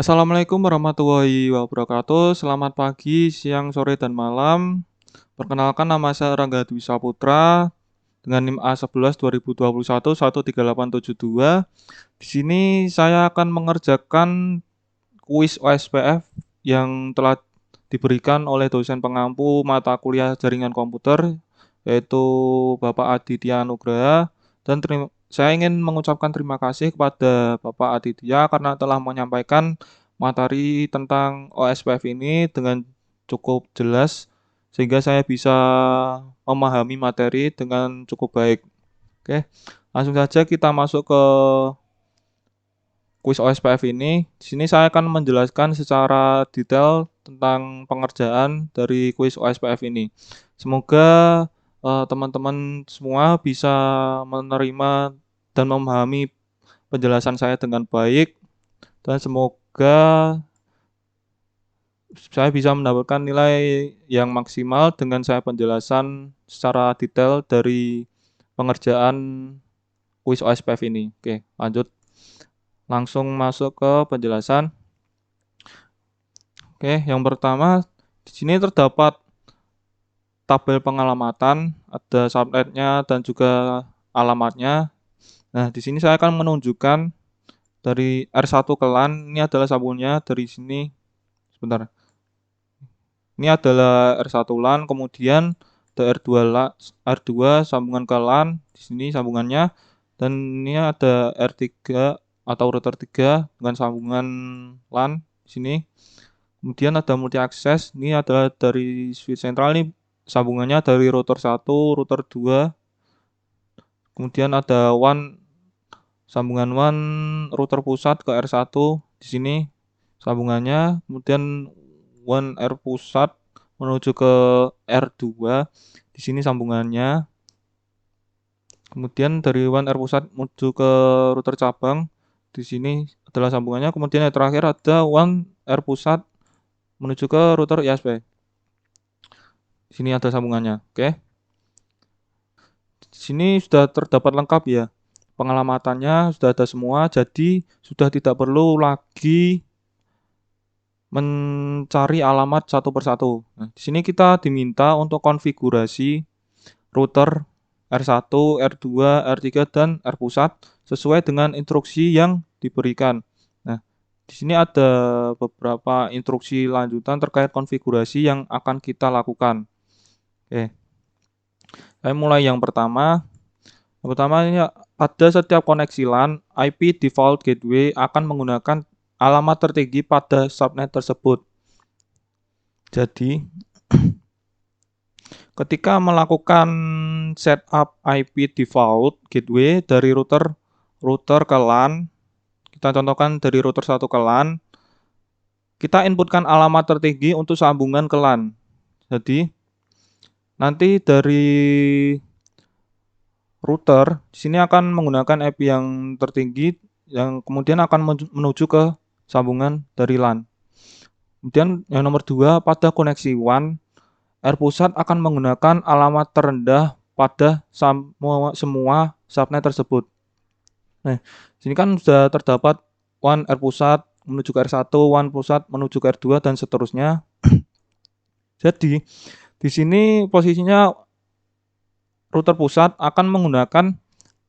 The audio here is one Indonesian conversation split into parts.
Assalamualaikum warahmatullahi wabarakatuh. Selamat pagi, siang, sore, dan malam. Perkenalkan nama saya Rangga Dwi Saputra dengan NIM A11 2021 13872. Di sini saya akan mengerjakan kuis OSPF yang telah diberikan oleh dosen pengampu mata kuliah jaringan komputer yaitu Bapak Aditya Nugraha dan saya ingin mengucapkan terima kasih kepada Bapak Aditya karena telah menyampaikan materi tentang OSPF ini dengan cukup jelas sehingga saya bisa memahami materi dengan cukup baik. Oke, langsung saja kita masuk ke kuis OSPF ini. Di sini saya akan menjelaskan secara detail tentang pengerjaan dari kuis OSPF ini. Semoga teman-teman semua bisa menerima dan memahami penjelasan saya dengan baik dan semoga saya bisa mendapatkan nilai yang maksimal dengan saya penjelasan secara detail dari pengerjaan kuis OSPF ini. Oke, lanjut. Langsung masuk ke penjelasan. Oke, yang pertama di sini terdapat tabel pengalamatan, ada subnetnya dan juga alamatnya. Nah, di sini saya akan menunjukkan dari R1 ke LAN, ini adalah sambungannya dari sini. Sebentar. Ini adalah R1 LAN, kemudian ada R2 sambungan ke LAN, di sini sambungannya. Dan ini ada R3 atau router 3 dengan sambungan LAN di sini. Kemudian ada multi akses, ini adalah dari switch sentral ini sambungannya dari router 1, router 2. Kemudian ada sambungan WAN router pusat ke R1 di sini sambungannya. Kemudian WAN R pusat menuju ke R2 di sini sambungannya. Kemudian dari WAN R pusat menuju ke router cabang di sini adalah sambungannya. Kemudian yang terakhir ada WAN R pusat menuju ke router ISP. Di sini ada sambungannya. Oke. Di sini sudah terdapat lengkap ya. Pengalamatannya sudah ada semua, jadi sudah tidak perlu lagi mencari alamat satu persatu. Nah, di sini kita diminta untuk konfigurasi router R1, R2, R3 dan R pusat sesuai dengan instruksi yang diberikan. Nah, di sini ada beberapa instruksi lanjutan terkait konfigurasi yang akan kita lakukan. Oke. Saya mulai yang pertama. Yang pertama ini pada setiap koneksi LAN, IP default gateway akan menggunakan alamat tertinggi pada subnet tersebut. Jadi, ketika melakukan setup IP default gateway dari router ke LAN, kita contohkan dari router 1 ke LAN, kita inputkan alamat tertinggi untuk sambungan ke LAN. Jadi, nanti dari router di sini akan menggunakan IP yang tertinggi yang kemudian akan menuju ke sambungan dari LAN. Kemudian yang nomor 2, pada koneksi WAN, R pusat akan menggunakan alamat terendah pada semua subnet tersebut. Nah, sini kan sudah terdapat WAN R pusat menuju ke R1, WAN pusat menuju ke R2 dan seterusnya. Jadi, di sini posisinya router pusat akan menggunakan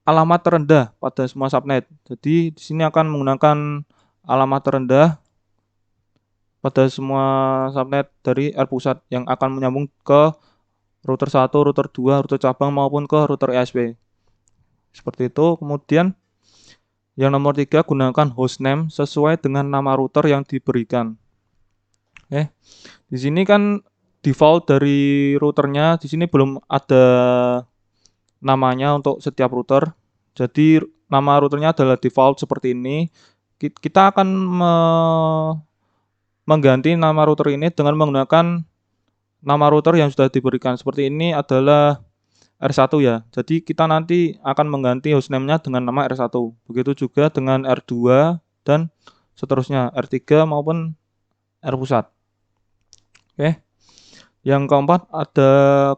alamat terendah pada semua subnet. Jadi di sini akan menggunakan alamat terendah pada semua subnet dari R pusat yang akan menyambung ke router 1, router 2, router cabang maupun ke router ISP. Seperti itu. Kemudian yang nomor 3, gunakan hostname sesuai dengan nama router yang diberikan. Oke. Di sini kan default dari routernya di sini belum ada namanya untuk setiap router. Jadi nama routernya adalah default seperti ini. Kita akan mengganti nama router ini dengan menggunakan nama router yang sudah diberikan. Seperti ini adalah R1 ya. Jadi kita nanti akan mengganti hostname-nya dengan nama R1. Begitu juga dengan R2 dan seterusnya R3 maupun R pusat. Oke. Yang keempat ada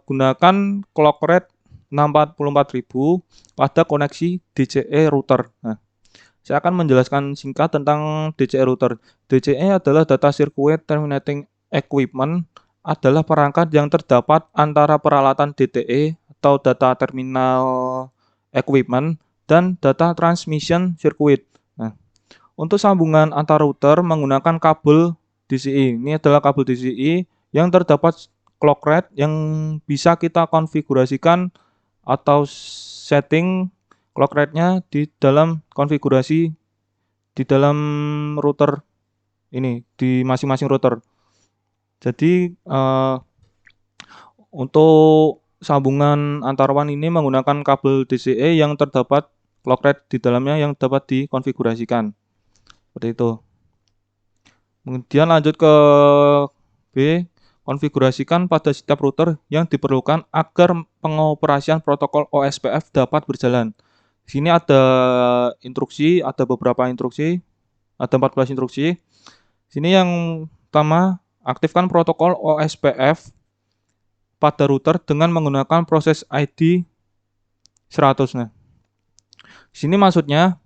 gunakan clock rate 644.000 pada koneksi DCE router. Nah, Saya akan menjelaskan singkat tentang DCE router. DCE adalah Data Circuit Terminating Equipment, adalah perangkat yang terdapat antara peralatan DTE atau Data Terminal Equipment dan Data Transmission Circuit. Nah, untuk sambungan antar router menggunakan kabel DCI. Ini adalah kabel DCI yang terdapat clock rate yang bisa kita konfigurasikan atau setting clock rate-nya di dalam konfigurasi di dalam router ini, di masing-masing router. Jadi untuk sambungan antar WAN ini menggunakan kabel DCE yang terdapat clock rate di dalamnya yang dapat dikonfigurasikan. Seperti itu. Kemudian lanjut ke B, konfigurasikan pada setiap router yang diperlukan agar pengoperasian protokol OSPF dapat berjalan. Di sini ada instruksi, ada beberapa instruksi, ada 14 instruksi. Sini yang pertama, aktifkan protokol OSPF pada router dengan menggunakan proses ID 100. Nah, di sini maksudnya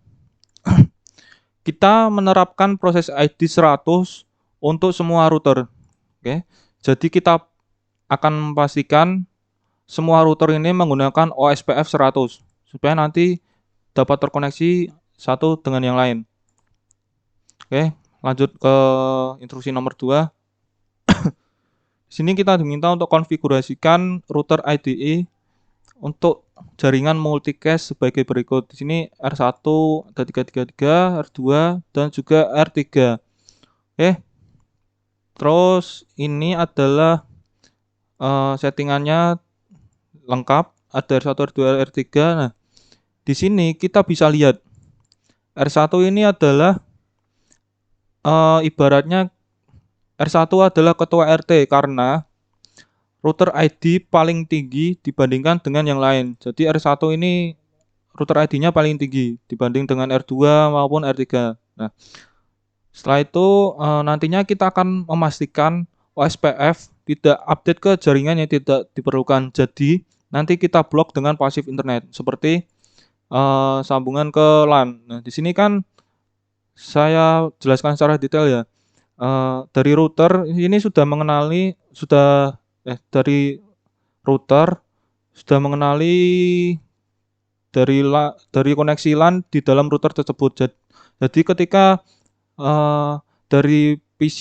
kita menerapkan proses ID 100 untuk semua router. Oke. Jadi kita akan memastikan semua router ini menggunakan OSPF 100 supaya nanti dapat terkoneksi satu dengan yang lain. Oke, lanjut ke instruksi nomor 2. Di sini kita diminta untuk konfigurasikan router IDE untuk jaringan multicast sebagai berikut. Di sini R1 ada 333, R2 dan juga R3. Oke. Terus ini adalah settingannya lengkap, ada R1, R2, R3. Nah, di sini kita bisa lihat R1 ini adalah ibaratnya R1 adalah ketua RT karena router ID paling tinggi dibandingkan dengan yang lain. Jadi R1 ini router ID-nya paling tinggi dibanding dengan R2 maupun R3. Nah, setelah itu nantinya kita akan memastikan OSPF tidak update ke jaringan yang tidak diperlukan. Jadi nanti kita blok dengan pasif internet seperti sambungan ke LAN. Nah, di sini kan saya jelaskan secara detail ya. Dari router ini sudah mengenali dari router sudah mengenali dari koneksi LAN di dalam router tersebut. Jadi ketika dari PC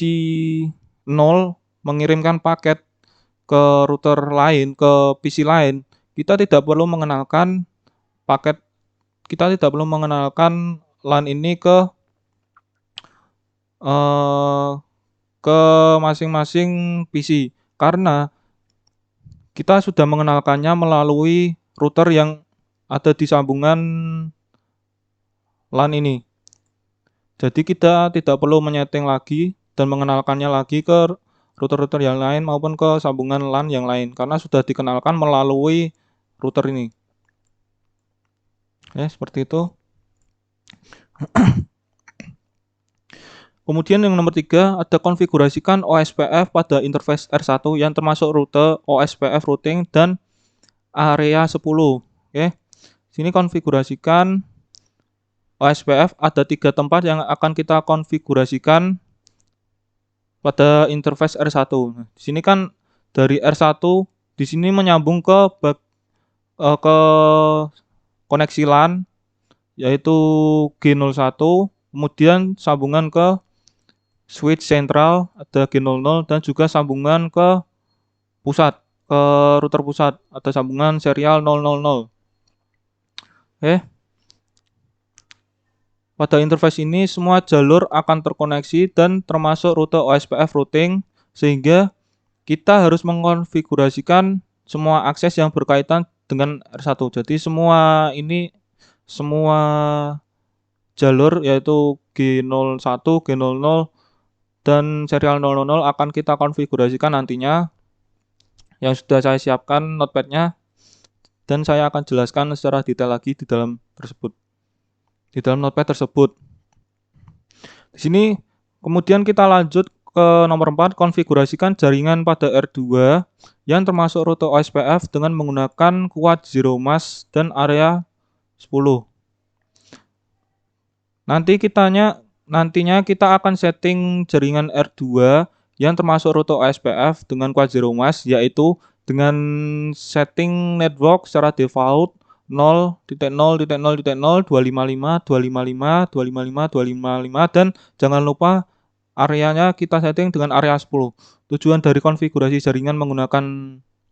0 mengirimkan paket ke router lain, ke PC lain, kita tidak perlu mengenalkan LAN ini ke masing-masing PC karena kita sudah mengenalkannya melalui router yang ada di sambungan LAN ini. Jadi kita tidak perlu menyeting lagi dan mengenalkannya lagi ke router-router yang lain maupun ke sambungan LAN yang lain karena sudah dikenalkan melalui router ini. Ya, seperti itu. Kemudian yang nomor 3 ada konfigurasikan OSPF pada interface R1 yang termasuk rute OSPF routing dan area 10. Oke. Sini konfigurasikan OSPF ada 3 tempat yang akan kita konfigurasikan pada interface R1. Nah, di sini kan dari R1 di sini menyambung ke koneksi LAN yaitu G01, kemudian sambungan ke switch sentral ada G00 dan juga sambungan ke pusat, ke router pusat ada sambungan serial 000. Oke. Pada interface ini semua jalur akan terkoneksi dan termasuk rute OSPF routing sehingga kita harus mengkonfigurasikan semua akses yang berkaitan dengan R1. Jadi semua jalur yaitu G01, G00 dan serial 000 akan kita konfigurasikan nantinya yang sudah saya siapkan notepad-nya dan saya akan jelaskan secara detail lagi di dalam notepad tersebut. Di sini kemudian kita lanjut ke nomor 4, konfigurasikan jaringan pada R2 yang termasuk rute OSPF dengan menggunakan kuat zero mask dan area 10. Nantinya kita akan setting jaringan R2 yang termasuk rute OSPF dengan Quad Zero Mask, yaitu dengan setting network secara default 0.0.0.0 255 255 255 255 dan jangan lupa areanya kita setting dengan area 10. Tujuan dari konfigurasi jaringan menggunakan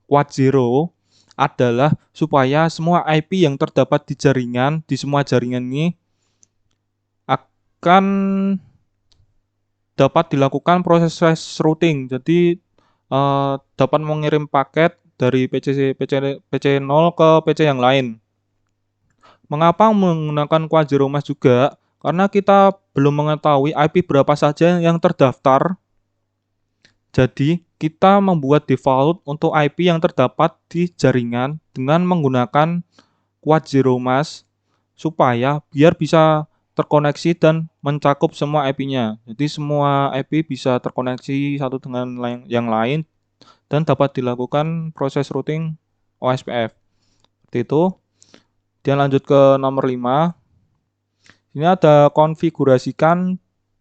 Quad Zero adalah supaya semua IP yang terdapat di semua jaringan ini akan dapat dilakukan proses routing. Jadi dapat mengirim paket dari PC 0 ke PC yang lain. Mengapa menggunakan Quad Zero Mask juga? Karena kita belum mengetahui IP berapa saja yang terdaftar. Jadi, kita membuat default untuk IP yang terdapat di jaringan dengan menggunakan Quad Zero Mask supaya biar bisa terkoneksi dan mencakup semua IP-nya. Jadi semua IP bisa terkoneksi satu dengan yang lain dan dapat dilakukan proses routing OSPF. Seperti itu. Kemudian lanjut ke nomor 5. Ini ada konfigurasikan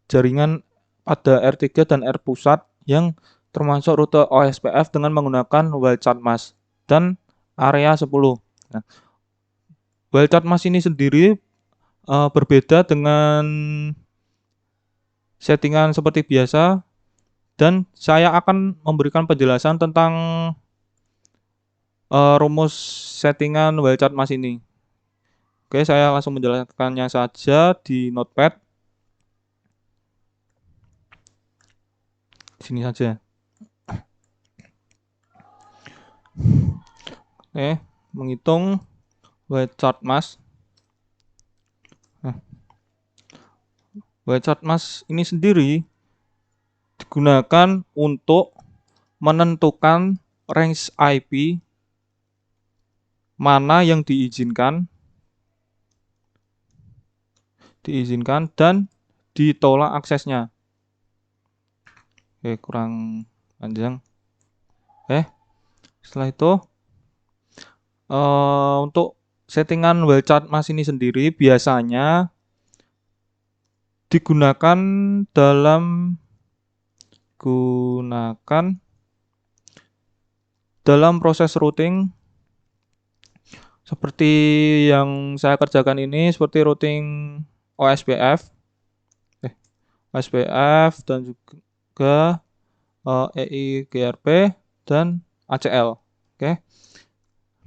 jaringan pada R3 dan R pusat yang termasuk rute OSPF dengan menggunakan wildcard mask dan area 10. Nah, wildcard mask ini sendiri berbeda dengan settingan seperti biasa dan saya akan memberikan penjelasan tentang rumus settingan wildcard mask ini. Oke, saya langsung menjelaskannya saja di notepad. Sini saja. Oke, menghitung wildcard mask. Wildcard mask ini sendiri digunakan untuk menentukan range IP mana yang diizinkan dan ditolak aksesnya. Oke, kurang panjang. Setelah itu untuk settingan wildcard mask ini sendiri biasanya digunakan dalam proses routing seperti yang saya kerjakan ini, seperti routing OSPF dan juga EIGRP dan ACL. Oke.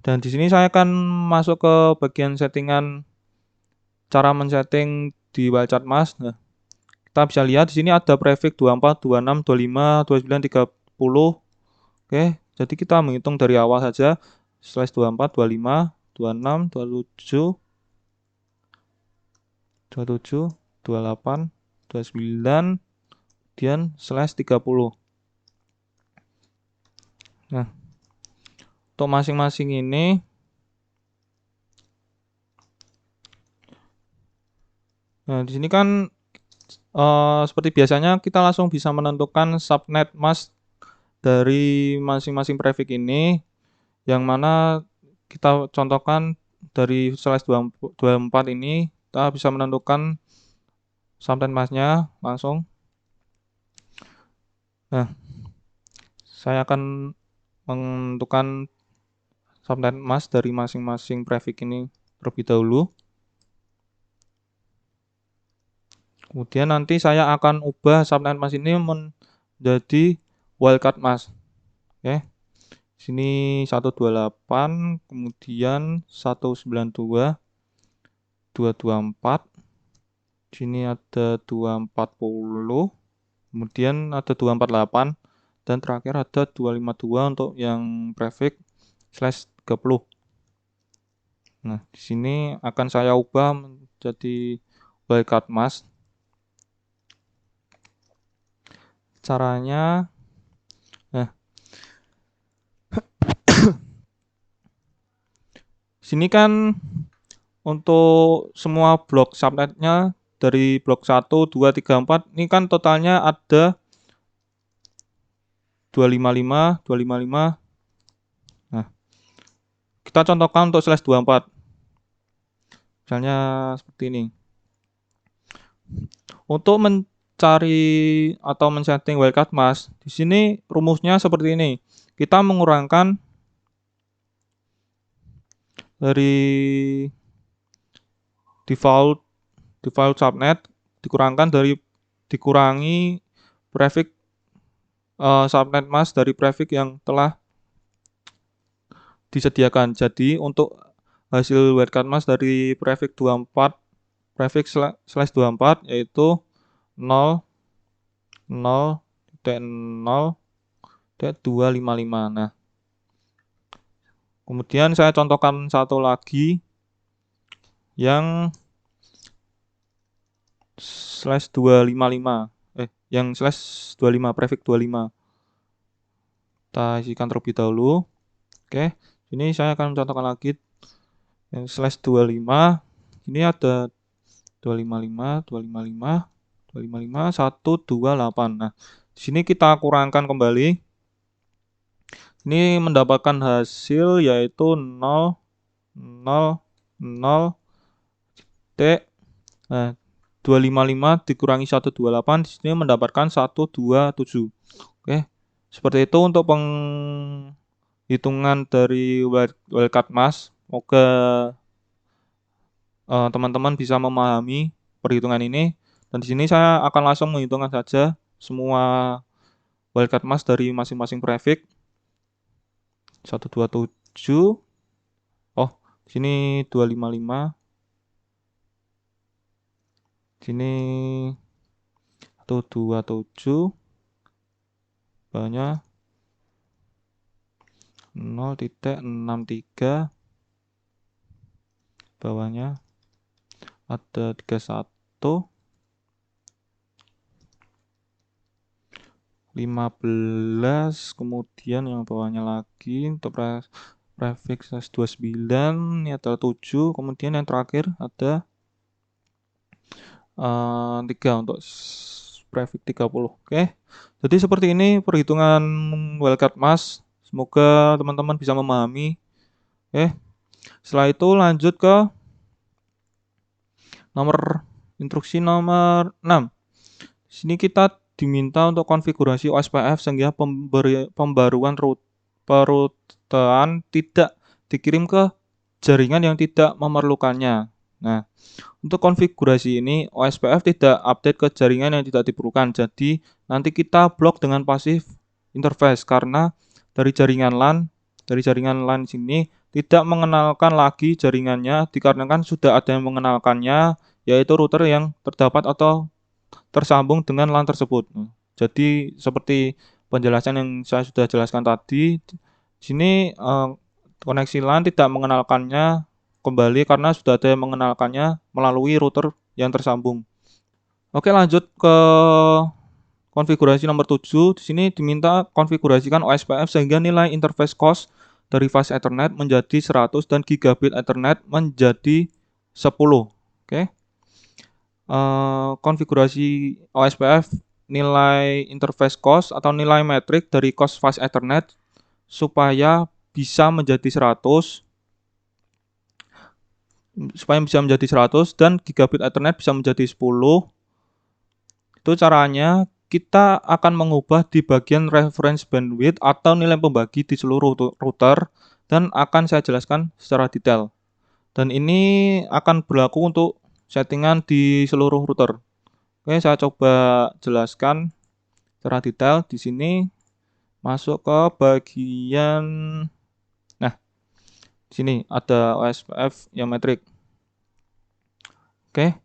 Dan di sini saya akan masuk ke bagian settingan cara men-setting di wildcard mask. Nah, kita bisa lihat di sini ada prefix 24, 26, 25, 29, 30. Oke, jadi kita menghitung dari awal saja. /24, 25, 26, 27, 27, 28, 29, kemudian /30. Nah, untuk masing-masing ini di sini kan seperti biasanya kita langsung bisa menentukan subnet mask dari masing-masing prefix ini, yang mana kita contohkan dari /24 ini kita bisa menentukan subnet masknya langsung. Nah, saya akan menentukan subnet mask dari masing-masing prefix ini terlebih dahulu. Kemudian nanti saya akan ubah subnet mask ini menjadi wildcard mask. Oke. Sini 128, kemudian 192, 224. Sini ada 240, kemudian ada 248 dan terakhir ada 252 untuk yang prefix /30. Nah, di sini akan saya ubah menjadi wildcard mask. Caranya, sini kan untuk semua blok subnetnya dari blok 1, 2, 3, 4 ini kan totalnya ada 255, 255. Nah, kita contohkan untuk /24. Misalnya seperti ini. Untuk mencari atau men-setting wildcard mask, di sini rumusnya seperti ini. Kita mengurangkan dari default subnet dikurangi prefix subnet mask dari prefix yang telah disediakan. Jadi untuk hasil wildcard mask dari prefix 24 prefix slash 24 yaitu 0 0.0.255. Nah, kemudian saya contohkan satu lagi yang slash 255 yang slash 25 prefix 25. Kita isikan terlebih dahulu. Oke, ini saya akan mencontohkan lagi yang slash 25. Ini ada 255 128. Nah, di sini kita kurangkan kembali. Ini mendapatkan hasil yaitu 0 0 0 T. Nah, 255 dikurangi 128 di sini mendapatkan 127. Oke. Seperti itu untuk penghitungan dari wildcard mask. Semoga teman-teman bisa memahami perhitungan ini. Dan di sini saya akan langsung menghitungkan saja semua wildcard mask dari masing-masing prefix. 127. Oh, di sini 255. Sini 127 banyak 0.63 bawahnya ada 31 15 kemudian yang bawahnya lagi untuk prefix 29 ini ada 7 kemudian yang terakhir ada 3 untuk prefix 30. Oke. Jadi seperti ini perhitungan wildcard mask. Semoga teman-teman bisa memahami. Oke. Setelah itu lanjut ke instruksi nomor 6. Di sini kita diminta untuk konfigurasi OSPF sehingga pembaruan perutean tidak dikirim ke jaringan yang tidak memerlukannya. Nah, untuk konfigurasi ini OSPF tidak update ke jaringan yang tidak diperlukan. Jadi nanti kita blok dengan pasif interface karena dari jaringan LAN sini tidak mengenalkan lagi jaringannya dikarenakan sudah ada yang mengenalkannya yaitu router yang terdapat atau tersambung dengan LAN tersebut. Jadi seperti penjelasan yang saya sudah jelaskan tadi, di sini koneksi LAN tidak mengenalkannya kembali karena sudah ada yang mengenalkannya melalui router yang tersambung. Oke, lanjut ke konfigurasi nomor 7. Di sini diminta konfigurasikan OSPF sehingga nilai interface cost dari fast Ethernet menjadi 100 dan gigabit Ethernet menjadi 10. Oke. Konfigurasi OSPF nilai interface cost atau nilai metrik dari cost fast Ethernet supaya bisa menjadi 100 dan gigabit Ethernet bisa menjadi 10. Itu caranya kita akan mengubah di bagian reference bandwidth atau nilai pembagi di seluruh router dan akan saya jelaskan secara detail. Dan ini akan berlaku untuk settingan di seluruh router. Oke, saya coba jelaskan secara detail di sini. Masuk ke bagian di sini ada OSPF yang metrik. Oke.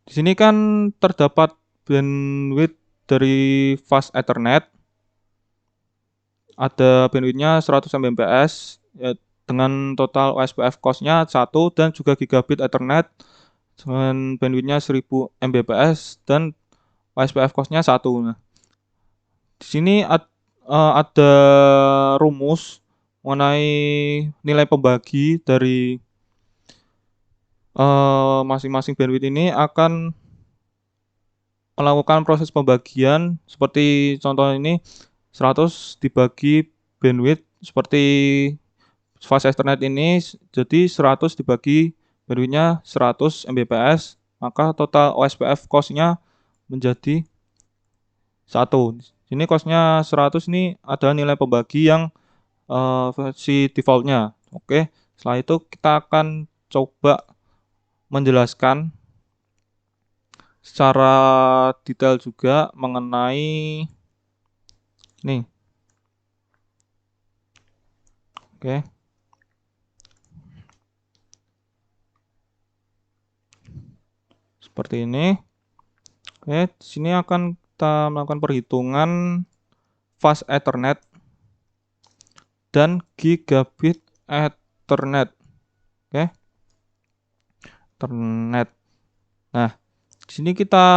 Di sini kan terdapat bandwidth dari fast Ethernet. Ada bandwidthnya 100 Mbps ya, dengan total OSPF cost-nya 1 dan juga gigabit Ethernet dengan bandwidthnya 1000 Mbps dan OSPF cost-nya 1. Nah, di sini ada rumus mengenai nilai pembagi dari masing-masing bandwidth ini akan melakukan proses pembagian seperti contoh ini 100 dibagi bandwidth seperti fast Ethernet ini jadi 100 dibagi bandwidthnya 100 Mbps maka total OSPF cost-nya menjadi 1. Sini cost-nya 100 ini adalah nilai pembagi yang versi default-nya. Oke, setelah itu kita akan coba menjelaskan secara detail juga mengenai nih. Oke. Seperti ini. Oke, di sini akan kita melakukan perhitungan fast Ethernet dan gigabit Ethernet. Oke. Ethernet. Nah, di sini kita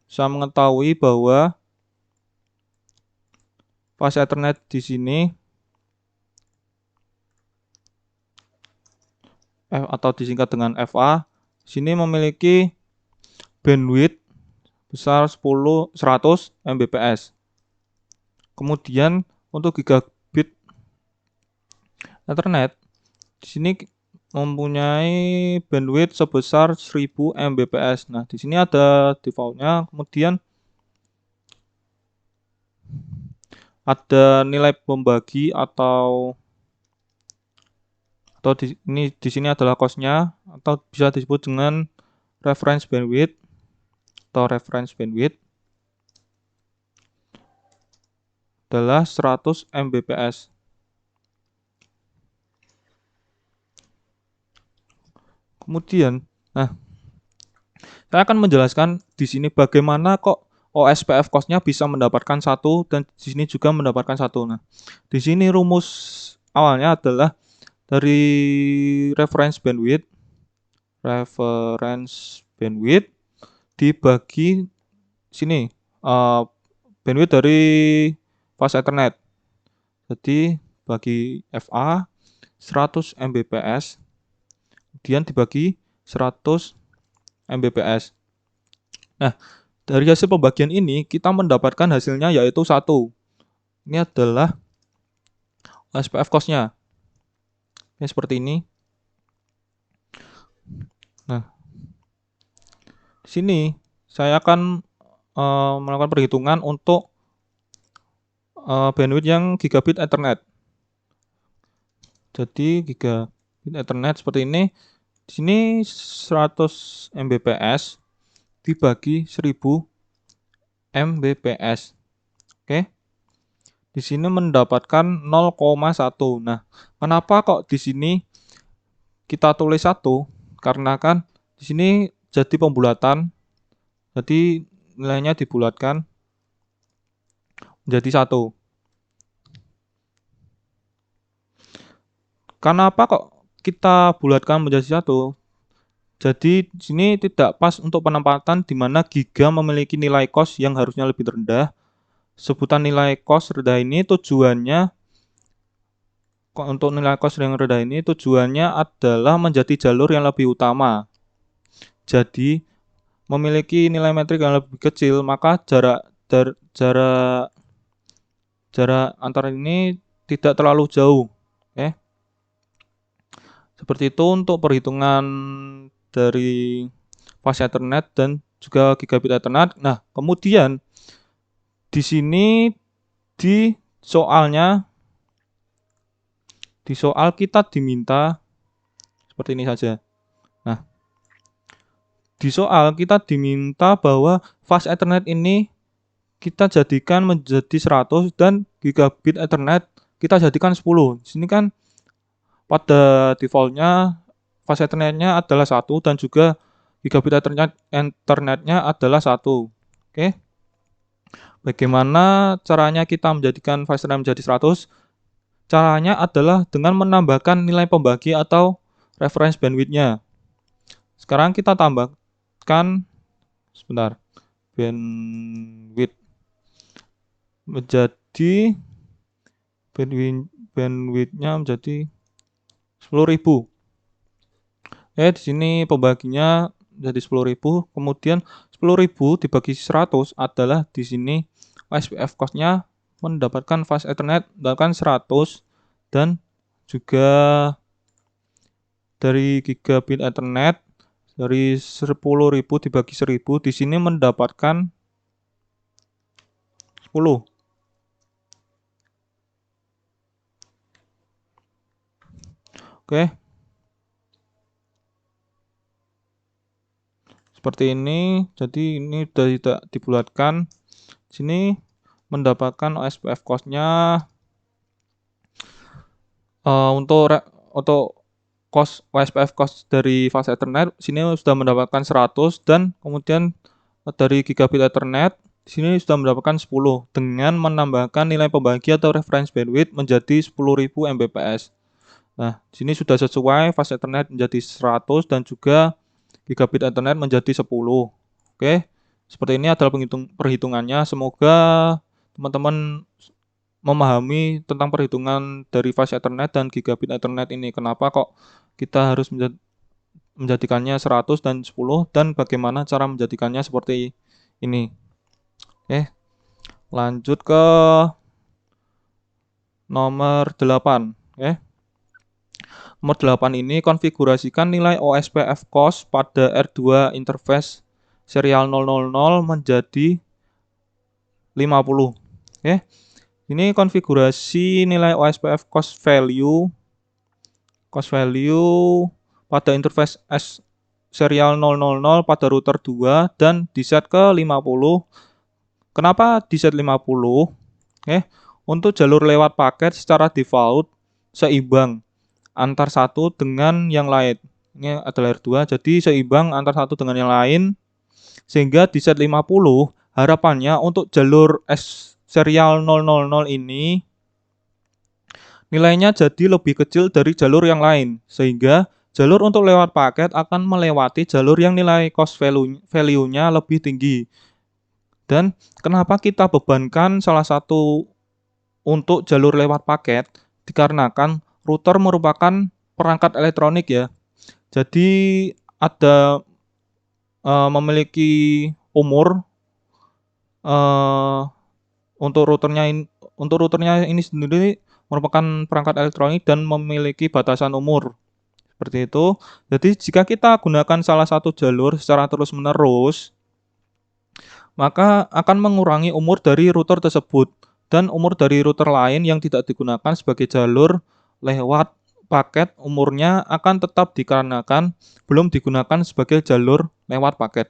bisa mengetahui bahwa fast Ethernet di sini atau disingkat dengan FA, sini memiliki bandwidth besar 100 Mbps. Kemudian untuk gigabit Ethernet di sini mempunyai bandwidth sebesar 1000 Mbps. Nah, di sini ada defaultnya, kemudian ada nilai pembagi atau di sini adalah cost-nya atau bisa disebut dengan reference bandwidth atau reference bandwidth adalah 100 Mbps. Kemudian, saya akan menjelaskan di sini bagaimana kok OSPF cost-nya bisa mendapatkan 1 dan di sini juga mendapatkan 1. Nah, di sini rumus awalnya adalah dari reference bandwidth dibagi sini bandwidth dari fast Ethernet. Jadi bagi FA 100 Mbps, kemudian dibagi 100 Mbps. Nah, dari hasil pembagian ini kita mendapatkan hasilnya yaitu 1. Ini adalah SPF cost-nya. Ini seperti ini. Nah, di sini saya akan melakukan perhitungan untuk bandwidth yang gigabit Ethernet. Jadi gigabit Ethernet seperti ini. Di sini 100 Mbps dibagi 1000 Mbps. Oke. Di sini mendapatkan 0,1. Nah, kenapa kok di sini kita tulis 1? Karena kan di sini jadi pembulatan. Jadi nilainya dibulatkan menjadi 1. Kenapa kok kita bulatkan menjadi 1? Jadi di sini tidak pas untuk penempatan di mana giga memiliki nilai cost yang harusnya lebih rendah. Sebutan nilai cost rendah ini tujuannya adalah menjadi jalur yang lebih utama. Jadi memiliki nilai metrik yang lebih kecil, maka jarak antara ini tidak terlalu jauh. Oke. Seperti itu untuk perhitungan dari fast Ethernet dan juga gigabit Ethernet. Nah, kemudian di sini di soal kita diminta seperti ini saja. Nah, di soal kita diminta bahwa fast Ethernet ini kita jadikan menjadi 100 dan gigabit Ethernet kita jadikan 10. Di sini kan pada defaultnya fast Ethernet-nya adalah 1 dan juga gigabit Ethernet-nya adalah 1. Oke. Bagaimana caranya kita menjadikan fast Ethernet menjadi 100? Caranya adalah dengan menambahkan nilai pembagi atau reference bandwidth-nya. Sekarang kita tambahkan bandwidth menjadi bandwidth-nya menjadi 10.000. Di sini pembaginya jadi 10.000, kemudian 10.000 dibagi 100 adalah di sini OSPF cost-nya mendapatkan fast Ethernet mendapatkan 100 dan juga dari gigabit Ethernet Dari 10.000 dibagi 1000, di sini mendapatkan 10. Oke, seperti ini. Jadi ini sudah tidak dibulatkan. Sini mendapatkan OSPF cost-nya untuk cost OSPF cost dari fast Ethernet sini sudah mendapatkan 100, dan kemudian dari gigabit Ethernet sini sudah mendapatkan 10 dengan menambahkan nilai pembagi atau reference bandwidth menjadi 10.000 Mbps. Nah, sini sudah sesuai, fast Ethernet menjadi 100 dan juga gigabit Ethernet menjadi 10. Oke, seperti ini adalah perhitungannya. Semoga teman-teman memahami tentang perhitungan dari fast Ethernet dan gigabit Ethernet ini. Kenapa kok kita harus menjadikannya 100 dan 10, dan bagaimana cara menjadikannya seperti ini. Oke, lanjut ke nomor 8. Oke. Nomor 8 ini konfigurasikan nilai OSPF cost pada R2 interface serial 000 menjadi 50. Oke. Ini konfigurasi nilai OSPF cost value pada interface S serial 000 pada router 2 dan diset ke 50. Kenapa diset 50? Oke. Untuk jalur lewat paket secara default seimbang antar satu dengan yang lain. Ini adalah R2, jadi seimbang antar satu dengan yang lain, sehingga di set 50 harapannya untuk jalur S serial 000 ini nilainya jadi lebih kecil dari jalur yang lain, sehingga jalur untuk lewat paket akan melewati jalur yang nilai cost value-nya lebih tinggi. Dan kenapa kita bebankan salah satu untuk jalur lewat paket? Dikarenakan router merupakan perangkat elektronik ya. Jadi ada memiliki umur untuk routernya ini sendiri merupakan perangkat elektronik dan memiliki batasan umur. Seperti itu. Jadi jika kita gunakan salah satu jalur secara terus-menerus, maka akan mengurangi umur dari router tersebut, dan umur dari router lain yang tidak digunakan sebagai jalur lewat paket umurnya akan tetap dikarenakan belum digunakan sebagai jalur lewat paket.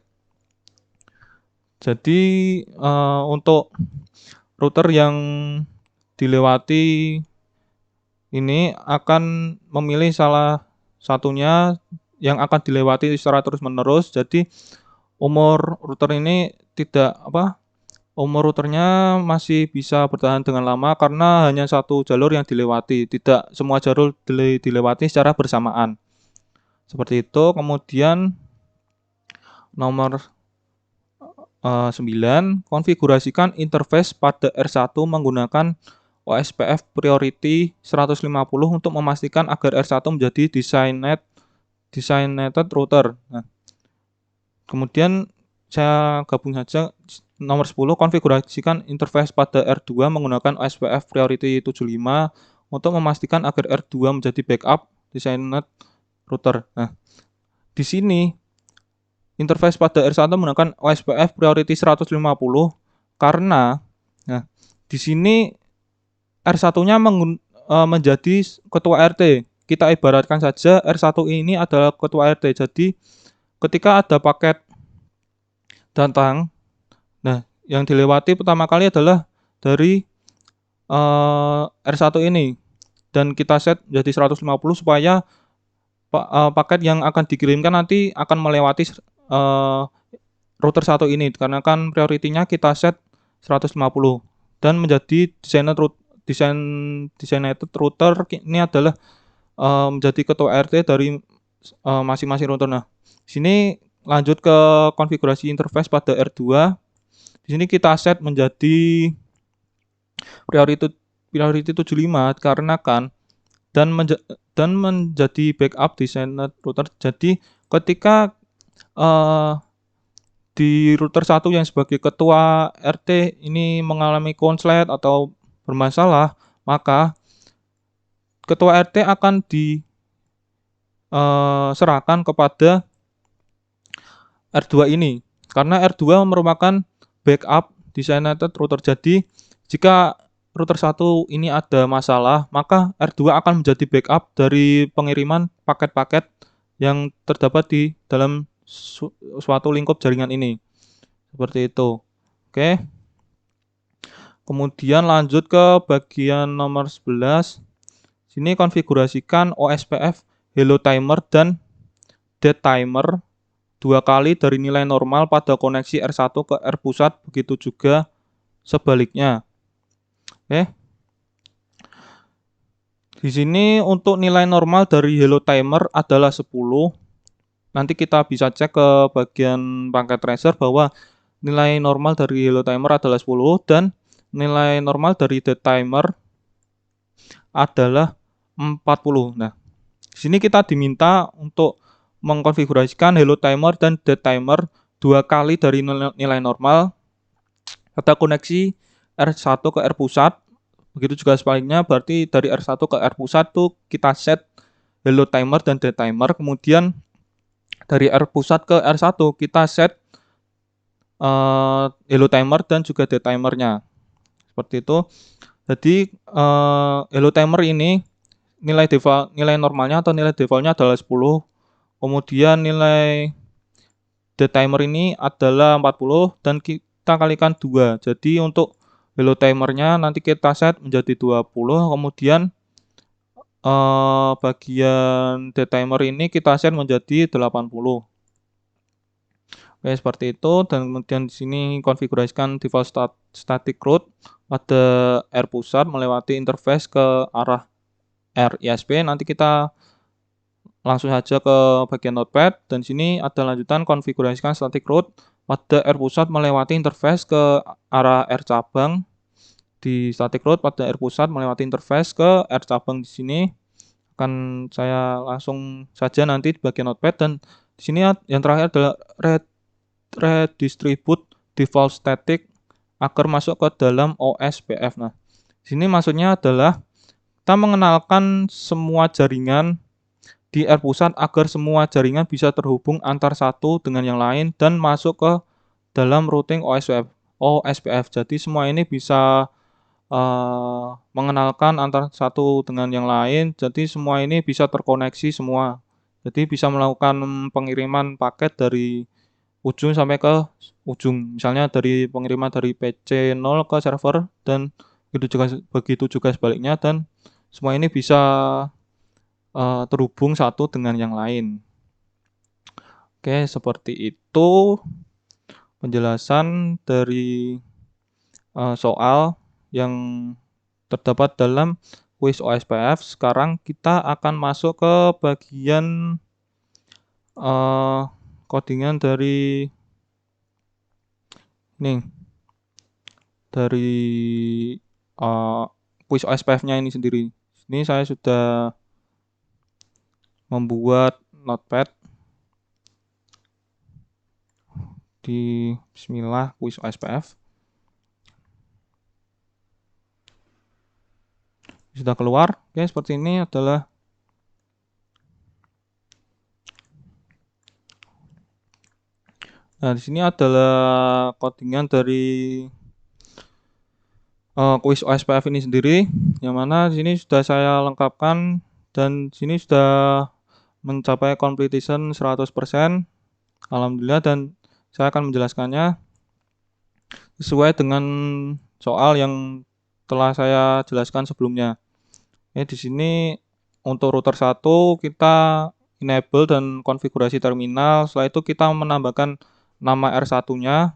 Jadi untuk router yang dilewati ini akan memilih salah satunya yang akan dilewati secara terus-menerus. Jadi umur router ini umur routernya masih bisa bertahan dengan lama karena hanya satu jalur yang dilewati, tidak semua jalur dilewati secara bersamaan. Seperti itu. Kemudian nomor 9, konfigurasikan interface pada R1 menggunakan OSPF priority 150 untuk memastikan agar R1 menjadi designated router. Nah, kemudian saya gabung saja nomor 10, konfigurasikan interface pada R2 menggunakan OSPF priority 75 untuk memastikan agar R2 menjadi backup designated router. Nah, di sini interface pada R1 menggunakan OSPF priority 150 karena di sini R1-nya menjadi ketua RT. Kita ibaratkan saja R1 ini adalah ketua RT. Jadi ketika ada paket datang, nah yang dilewati pertama kali adalah dari R1 ini, dan kita set menjadi 150 supaya paket yang akan dikirimkan nanti akan melewati router 1 ini, karena kan prioritinya kita set 150 dan menjadi designated router ini adalah menjadi ketua RT dari masing-masing router. Nah, sini lanjut ke konfigurasi interface pada R2. Di sini kita set menjadi priority 75 karena kan dan menjadi backup designated router. Jadi ketika di router 1 yang sebagai ketua RT ini mengalami konslet atau bermasalah, maka ketua RT akan diserahkan kepada R2 ini. Karena R2 merupakan backup designated router. Jadi, jika router 1 ini ada masalah, maka R2 akan menjadi backup dari pengiriman paket-paket yang terdapat di dalam suatu lingkup jaringan ini. Seperti itu. Oke. Kemudian lanjut ke bagian nomor 11. Sini konfigurasikan OSPF hello timer dan dead timer 2 kali dari nilai normal pada koneksi R1 ke R pusat, begitu juga sebaliknya. Oke. Di sini untuk nilai normal dari hello timer adalah 10. Nanti kita bisa cek ke bagian paket tracer bahwa nilai normal dari hello timer adalah 10 dan nilai normal dari dead timer adalah 40. Nah, di sini kita diminta untuk mengkonfigurasikan hello timer dan dead timer 2 kali dari nilai normal pada koneksi R1 ke R pusat. Begitu juga sebaliknya, berarti dari R1 ke R pusat tuh kita set hello timer dan dead timer. Kemudian dari R pusat ke R1 kita set hello timer dan juga dead timernya. Seperti itu. Jadi hello timer ini nilai normalnya atau nilai defaultnya adalah 10. Kemudian nilai dead timer ini adalah 40 dan kita kalikan 2. Jadi untuk hello timernya nanti kita set menjadi 20, kemudian bagian dead timer ini kita set menjadi 80. Oke, seperti itu. Dan kemudian di sini konfigurasikan default static route pada R pusat melewati interface ke arah R ISP. Nanti kita langsung saja ke bagian notepad, dan sini ada lanjutan konfigurasikan static route pada R pusat melewati interface ke arah R cabang. Di static route pada R pusat melewati interface ke R cabang. Di sini akan saya langsung saja nanti di bagian notepad, dan di sini yang terakhir adalah redistribute default static agar masuk ke dalam OSPF. Nah, di sini maksudnya adalah kita mengenalkan semua jaringan di R pusat agar semua jaringan bisa terhubung antar satu dengan yang lain dan masuk ke dalam routing OSPF. Jadi semua ini bisa mengenalkan antar satu dengan yang lain. Jadi semua ini bisa terkoneksi semua. Jadi bisa melakukan pengiriman paket dari ujung sampai ke ujung. Misalnya dari pengiriman dari PC 0 ke server dan begitu juga sebaliknya, dan semua ini bisa terhubung satu dengan yang lain. Oke, seperti itu penjelasan dari soal yang terdapat dalam kuis OSPF. Sekarang kita akan masuk ke bagian codingan dari kuis OSPF-nya ini sendiri. Ini saya sudah membuat notepad di Bismillah kuis OSPF. Sudah keluar. Oke, seperti ini adalah di sini adalah codingan dari kuis OSPF ini sendiri, yang mana di sini sudah saya lengkapkan dan di sini sudah mencapai completion 100%. Alhamdulillah, dan saya akan menjelaskannya sesuai dengan soal yang telah saya jelaskan sebelumnya. Di sini untuk router 1 kita enable dan konfigurasi terminal. Setelah itu kita menambahkan nama R1-nya.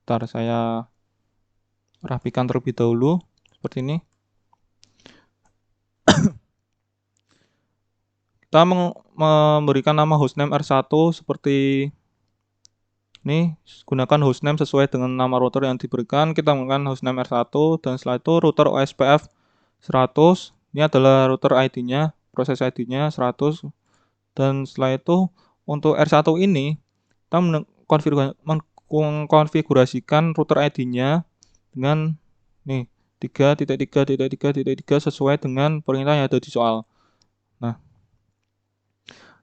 Bentar, saya rapikan terlebih dahulu seperti ini. Kita memberikan nama hostname R1 seperti ini. Gunakan hostname sesuai dengan nama router yang diberikan. Kita menggunakan hostname R1, dan setelah itu router OSPF 100. Ini adalah router ID-nya, proses ID-nya 100. Dan setelah itu untuk R1 ini kita mengkonfigurasikan router ID-nya dengan 3.3.3.3 sesuai dengan perintah yang ada di soal. Nah,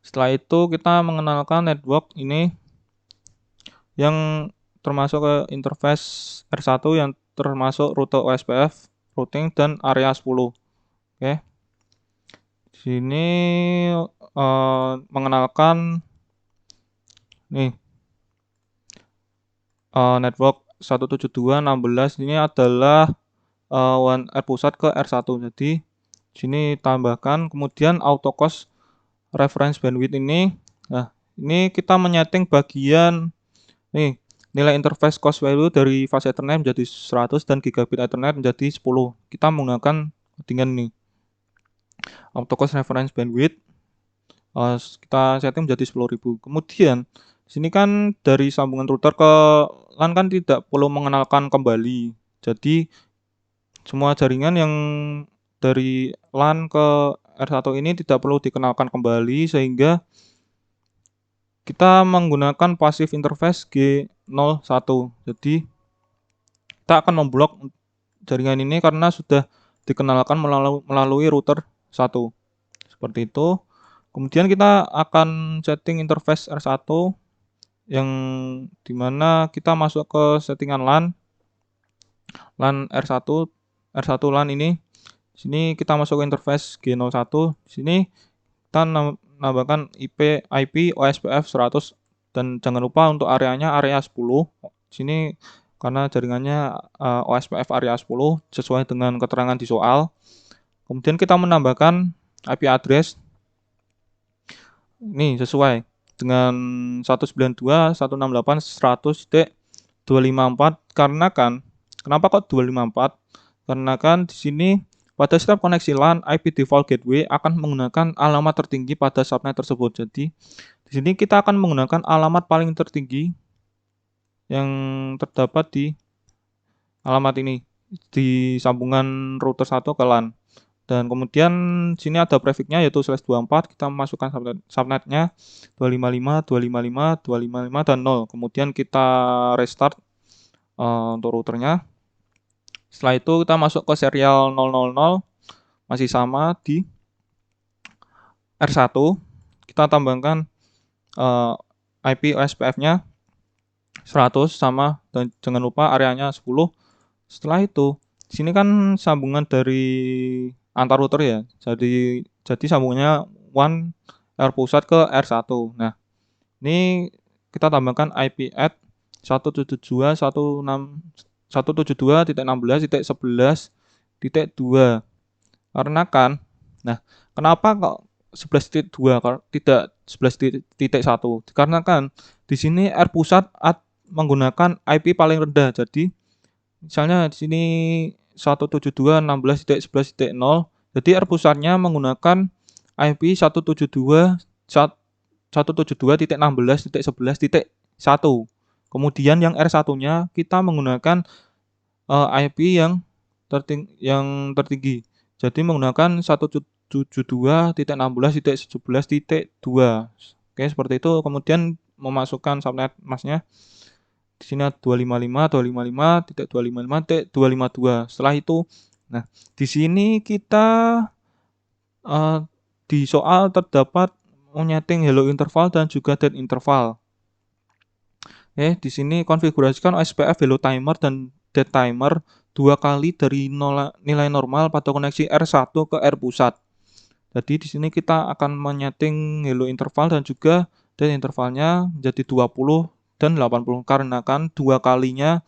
setelah itu kita mengenalkan network ini yang termasuk ke interface R1 yang termasuk rute OSPF, routing dan area 10. Oke. Di sini mengenalkan nih network 172.16 ini adalah WAN R pusat ke R1. Jadi sini tambahkan kemudian auto cost reference bandwidth ini. Nah, ini kita menyeting bagian nih nilai interface cost value dari fast Ethernet menjadi 100 dan gigabit Ethernet menjadi 10. Kita menggunakan codingan ini. Auto cost reference bandwidth kita setting menjadi 10.000. Kemudian di sini kan dari sambungan router ke LAN kan tidak perlu mengenalkan kembali. Jadi semua jaringan yang dari LAN ke R1 ini tidak perlu dikenalkan kembali sehingga kita menggunakan passive interface G01. Jadi kita akan memblok jaringan ini karena sudah dikenalkan melalui router 1. Seperti itu. Kemudian kita akan setting interface R1 yang dimana kita masuk ke settingan LAN R1 LAN ini. Di sini kita masuk ke interface G01. Di sini kita nambahkan IP OSPF 100 dan jangan lupa untuk areanya area 10. Di sini karena jaringannya OSPF area 10 sesuai dengan keterangan di soal. Kemudian kita menambahkan IP address ini sesuai dengan 192.168.100.254 karena kan kenapa kok 254? Karena kan di sini pada setiap koneksi LAN IP default gateway akan menggunakan alamat tertinggi pada subnet tersebut. Jadi di sini kita akan menggunakan alamat paling tertinggi yang terdapat di alamat ini di sambungan router 1 ke LAN. Dan kemudian sini ada prefixnya yaitu /24, kita masukkan subnetnya 255.255.255 dan 0. Kemudian kita restart untuk routernya. Setelah itu kita masuk ke serial 000 masih sama di R1. Kita tambahkan IP OSPF-nya 100 sama dan jangan lupa areanya 10. Setelah itu sini kan sambungan dari antar router ya. Jadi sambungannya WAN R pusat ke R1. Nah, ini kita tambahkan IP add 172.16.11.2. Karena kan nah, kenapa kok 11.2 tidak 11.1? Karena kan di sini R pusat menggunakan IP paling rendah. Jadi misalnya di sini 172.16.11.0. Jadi R pusatnya menggunakan IP 172.16.11.1. Kemudian yang R1-nya kita menggunakan IP yang tertinggi. Jadi menggunakan 172.16.11.2. Oke, seperti itu. Kemudian memasukkan subnet masnya. Di sini 255.255.252. Setelah itu, nah di sini kita di soal terdapat menyeting hello interval dan juga dead interval. Di sini konfigurasikan OSPF hello timer dan dead timer 2 kali dari nilai normal pada koneksi R1 ke R pusat. Jadi di sini kita akan menyeting hello interval dan juga dead intervalnya menjadi 20 dan 80 karena kan 2 kalinya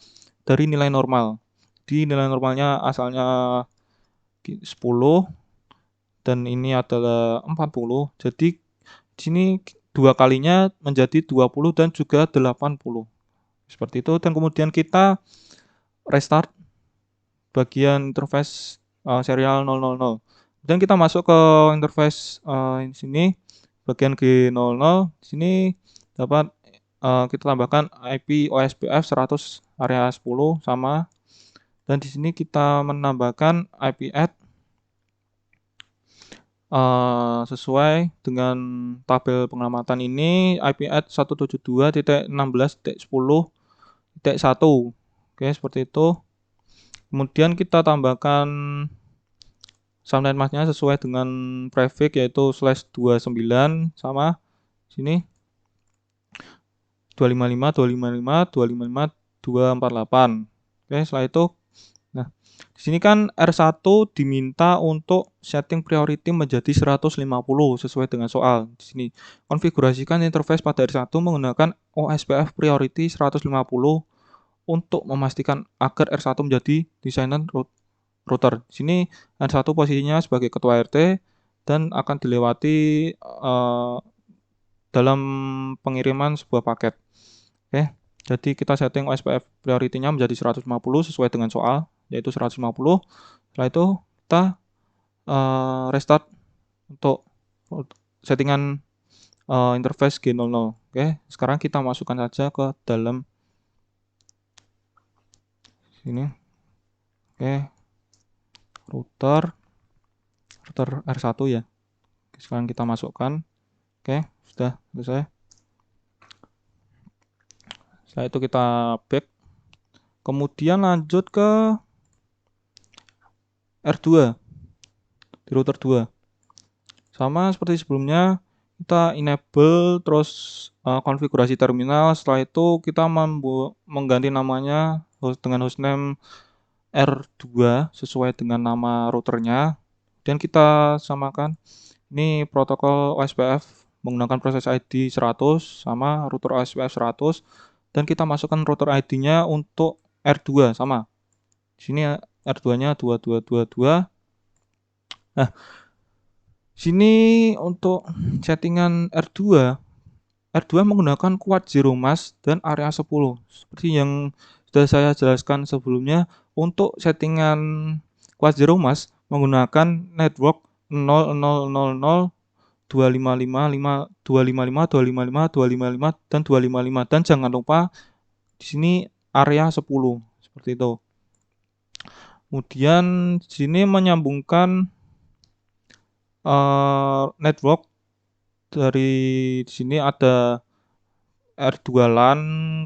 dari nilai normal. Di nilai normalnya asalnya 10 dan ini adalah 40. Jadi di sini 2 kalinya menjadi 20 dan juga 80. Seperti itu dan kemudian kita restart bagian interface serial 000. Dan kita masuk ke interface sini bagian G00. Di sini dapat kita tambahkan IP OSPF 100 area 10 sama dan di sini kita menambahkan IP add sesuai dengan tabel pengamatan ini IP add 172.16.10.1. Oke, seperti itu. Kemudian kita tambahkan subnet masknya sesuai dengan prefix yaitu /29 sama sini. 255, 255, 255, 248. Oke, setelah itu nah, di sini kan R1 diminta untuk setting priority menjadi 150 sesuai dengan soal. Di sini konfigurasikan interface pada R1 menggunakan OSPF priority 150 untuk memastikan agar R1 menjadi desainer router. Di sini R1 posisinya sebagai ketua RT dan akan dilewati dalam pengiriman sebuah paket. Oke, jadi kita setting OSPF priority-nya menjadi 150 sesuai dengan soal, yaitu 150. Setelah itu kita restart untuk settingan interface G00. Oke, sekarang kita masukkan saja ke dalam sini. Oke, router R1 ya. Sekarang kita masukkan. Oke, sudah selesai. Setelah itu kita back. Kemudian lanjut ke R2 di router 2. Sama seperti sebelumnya, kita enable terus konfigurasi terminal. Setelah itu kita mengganti namanya dengan hostname R2 sesuai dengan nama routernya. Dan kita samakan ini protokol OSPF menggunakan proses ID 100 sama router OSPF 100, dan kita masukkan router ID-nya untuk R2 sama. Di sini R2-nya 2222. Nah, sini untuk settingan R2 menggunakan quad zero mask dan area 10. Seperti yang sudah saya jelaskan sebelumnya, untuk settingan quad zero mask menggunakan network 0000, 255, 255, 255, 255, dan 255. Dan jangan lupa di sini area 10. Seperti itu. Kemudian di sini menyambungkan network dari di sini ada R2 LAN,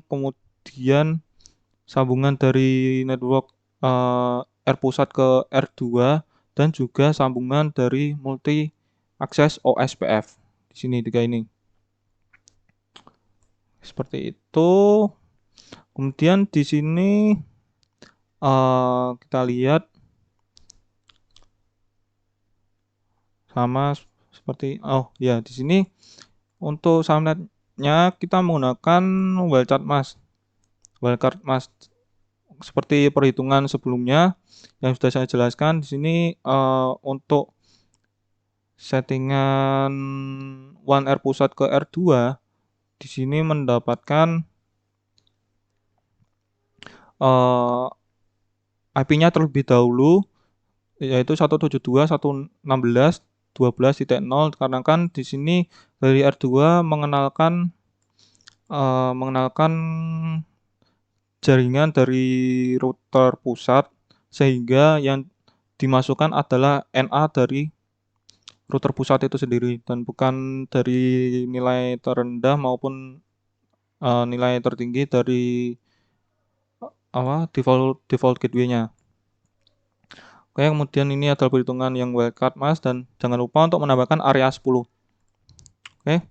kemudian sambungan dari network R pusat ke R2, dan juga sambungan dari multi akses OSPF. Di sini 3 ini. Seperti itu. Kemudian di sini kita lihat sama seperti di sini untuk subnetnya kita menggunakan wildcard mask seperti perhitungan sebelumnya yang sudah saya jelaskan. Di sini untuk settingan WAN R pusat ke R2 di sini mendapatkan IP-nya terlebih dahulu, yaitu 172.116.12.0, karena kan di sini dari R2 mengenalkan jaringan dari router pusat, sehingga yang dimasukkan adalah NA dari router pusat itu sendiri dan bukan dari nilai terendah maupun nilai tertinggi dari default gateway-nya. Oke, kemudian ini adalah perhitungan yang wildcard mask, dan jangan lupa untuk menambahkan area 10. Oke.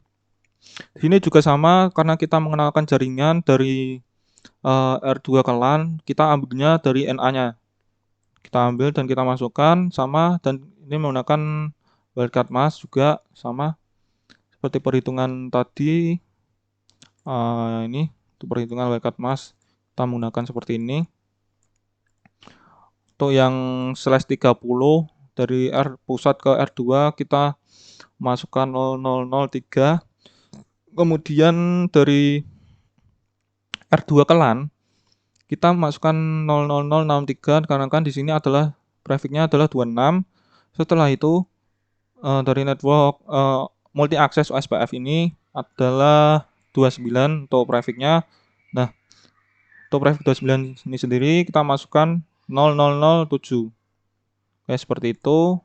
Di sini juga sama, karena kita mengenalkan jaringan dari R2 ke LAN, kita ambilnya dari NA-nya. Kita ambil dan kita masukkan sama, dan ini menggunakan wildcard mask juga sama seperti perhitungan tadi. Ini untuk perhitungan wildcard mask kita menggunakan seperti ini. Untuk yang /30 dari R pusat ke R2 kita masukkan 0003. Kemudian dari R2 ke LAN kita masukkan 00063, karena kan di sini adalah prefixnya adalah 26. Setelah itu dari network multi akses OSPF ini adalah 29 untuk prefixnya. Nah, untuk prefix 29 ini sendiri kita masukkan 0007. Oke, seperti itu.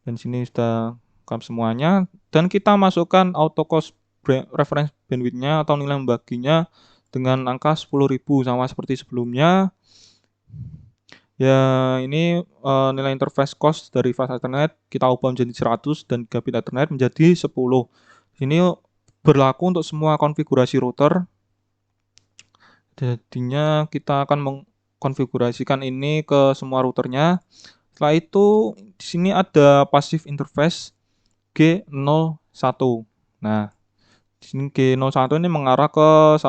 Dan sini sudah lengkap semuanya, dan kita masukkan auto cost reference bandwidth-nya atau nilai membaginya dengan angka 10.000 sama seperti sebelumnya. Ya, ini nilai interface cost dari fast Ethernet kita ubah menjadi 100 dan gigabit Ethernet menjadi 10. Ini berlaku untuk semua konfigurasi router. Jadinya kita akan mengkonfigurasikan ini ke semua routernya. Setelah itu di sini ada passive interface G01. Nah, di sini G01 ini mengarah ke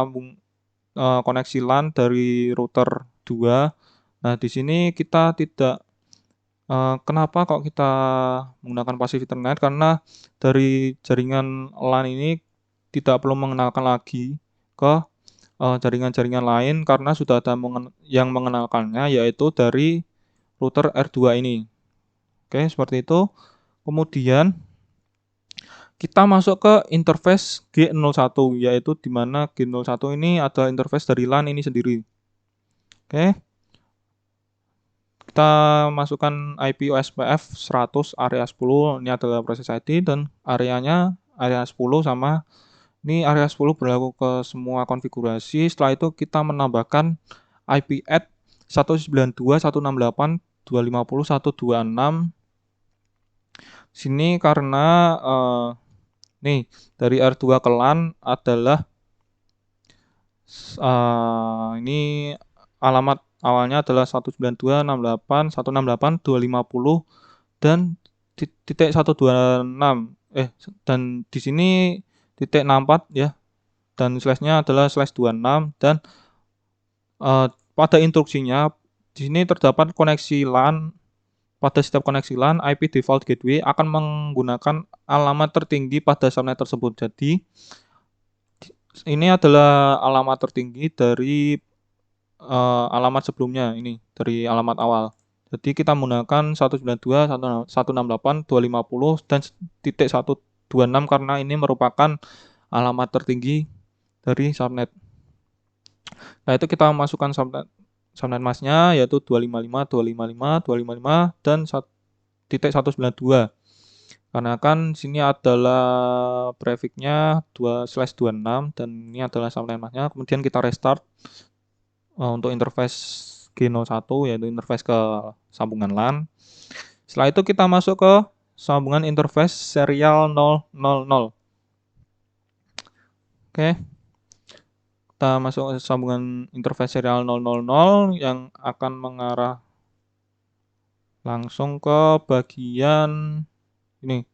koneksi LAN dari router 2. Nah, di sini kita tidak kenapa kok kita menggunakan passive internet? Karena dari jaringan LAN ini tidak perlu mengenalkan lagi ke jaringan-jaringan lain karena sudah ada yang mengenalkannya, yaitu dari router R2 ini. Oke, seperti itu. Kemudian kita masuk ke interface G01, yaitu di mana G01 ini adalah interface dari LAN ini sendiri. Oke, kita masukkan IP OSPF 100 area 10, ini adalah proses ID dan areanya area 10 sama ini area 10 berlaku ke semua konfigurasi. Setelah itu kita menambahkan IP add 192.168.250.126. Sini karena nih dari R2 ke LAN adalah ini alamat awalnya adalah 192.168.168.250 dan titik 126 dan di sini titik 64 ya, dan slashnya adalah slash 26 dan pada instruksinya di sini terdapat koneksi LAN. Pada setiap koneksi LAN, IP default gateway akan menggunakan alamat tertinggi pada subnet tersebut. Jadi ini adalah alamat tertinggi dari alamat sebelumnya, ini dari alamat awal. Jadi kita menggunakan 192.168.250 dan titik 126 karena ini merupakan alamat tertinggi dari subnet. Nah, itu kita masukkan subnet masknya yaitu 255.255.255 dan titik 192. Karena kan sini adalah prefixnya 2/26 dan ini adalah subnet masknya. Kemudian kita restart untuk interface G01 yaitu interface ke sambungan LAN. Setelah itu kita masuk ke sambungan interface serial 000. Oke. Kita masuk ke sambungan interface serial 000 yang akan mengarah langsung ke bagian ini,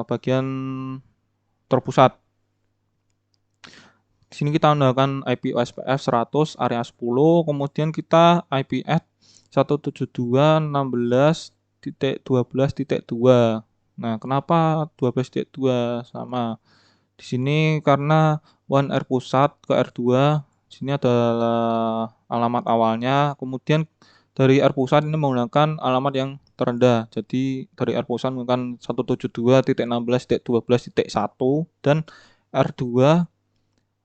bagian terpusat. Di sini kita menggunakan IP OSPF 100 area 10, kemudian kita IP add 172.16.12.2. Nah, kenapa 12.2 sama? Di sini karena WAN R pusat ke R2, sini adalah alamat awalnya, kemudian dari R pusat ini menggunakan alamat yang terendah. Jadi dari R pusat menggunakan 172.16.12.1 dan R2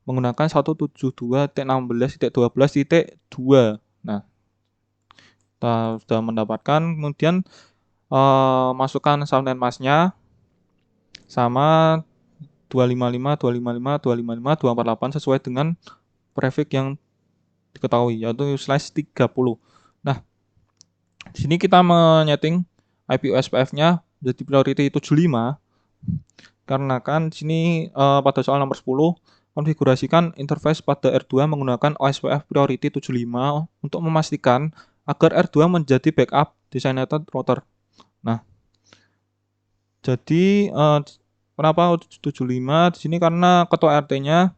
menggunakan 172.16.12.2. Nah, kita sudah mendapatkan, kemudian masukkan subnet masknya sama 255.255.255.248 sesuai dengan prefix yang diketahui yaitu /30. Nah, di sini kita menyeting IP OSPF-nya menjadi priority 75 karena kan di sini pada soal nomor 10 konfigurasikan interface pada R2 menggunakan OSPF priority 75 untuk memastikan agar R2 menjadi backup designated router. Nah, jadi kenapa 75 di sini karena ketua RT-nya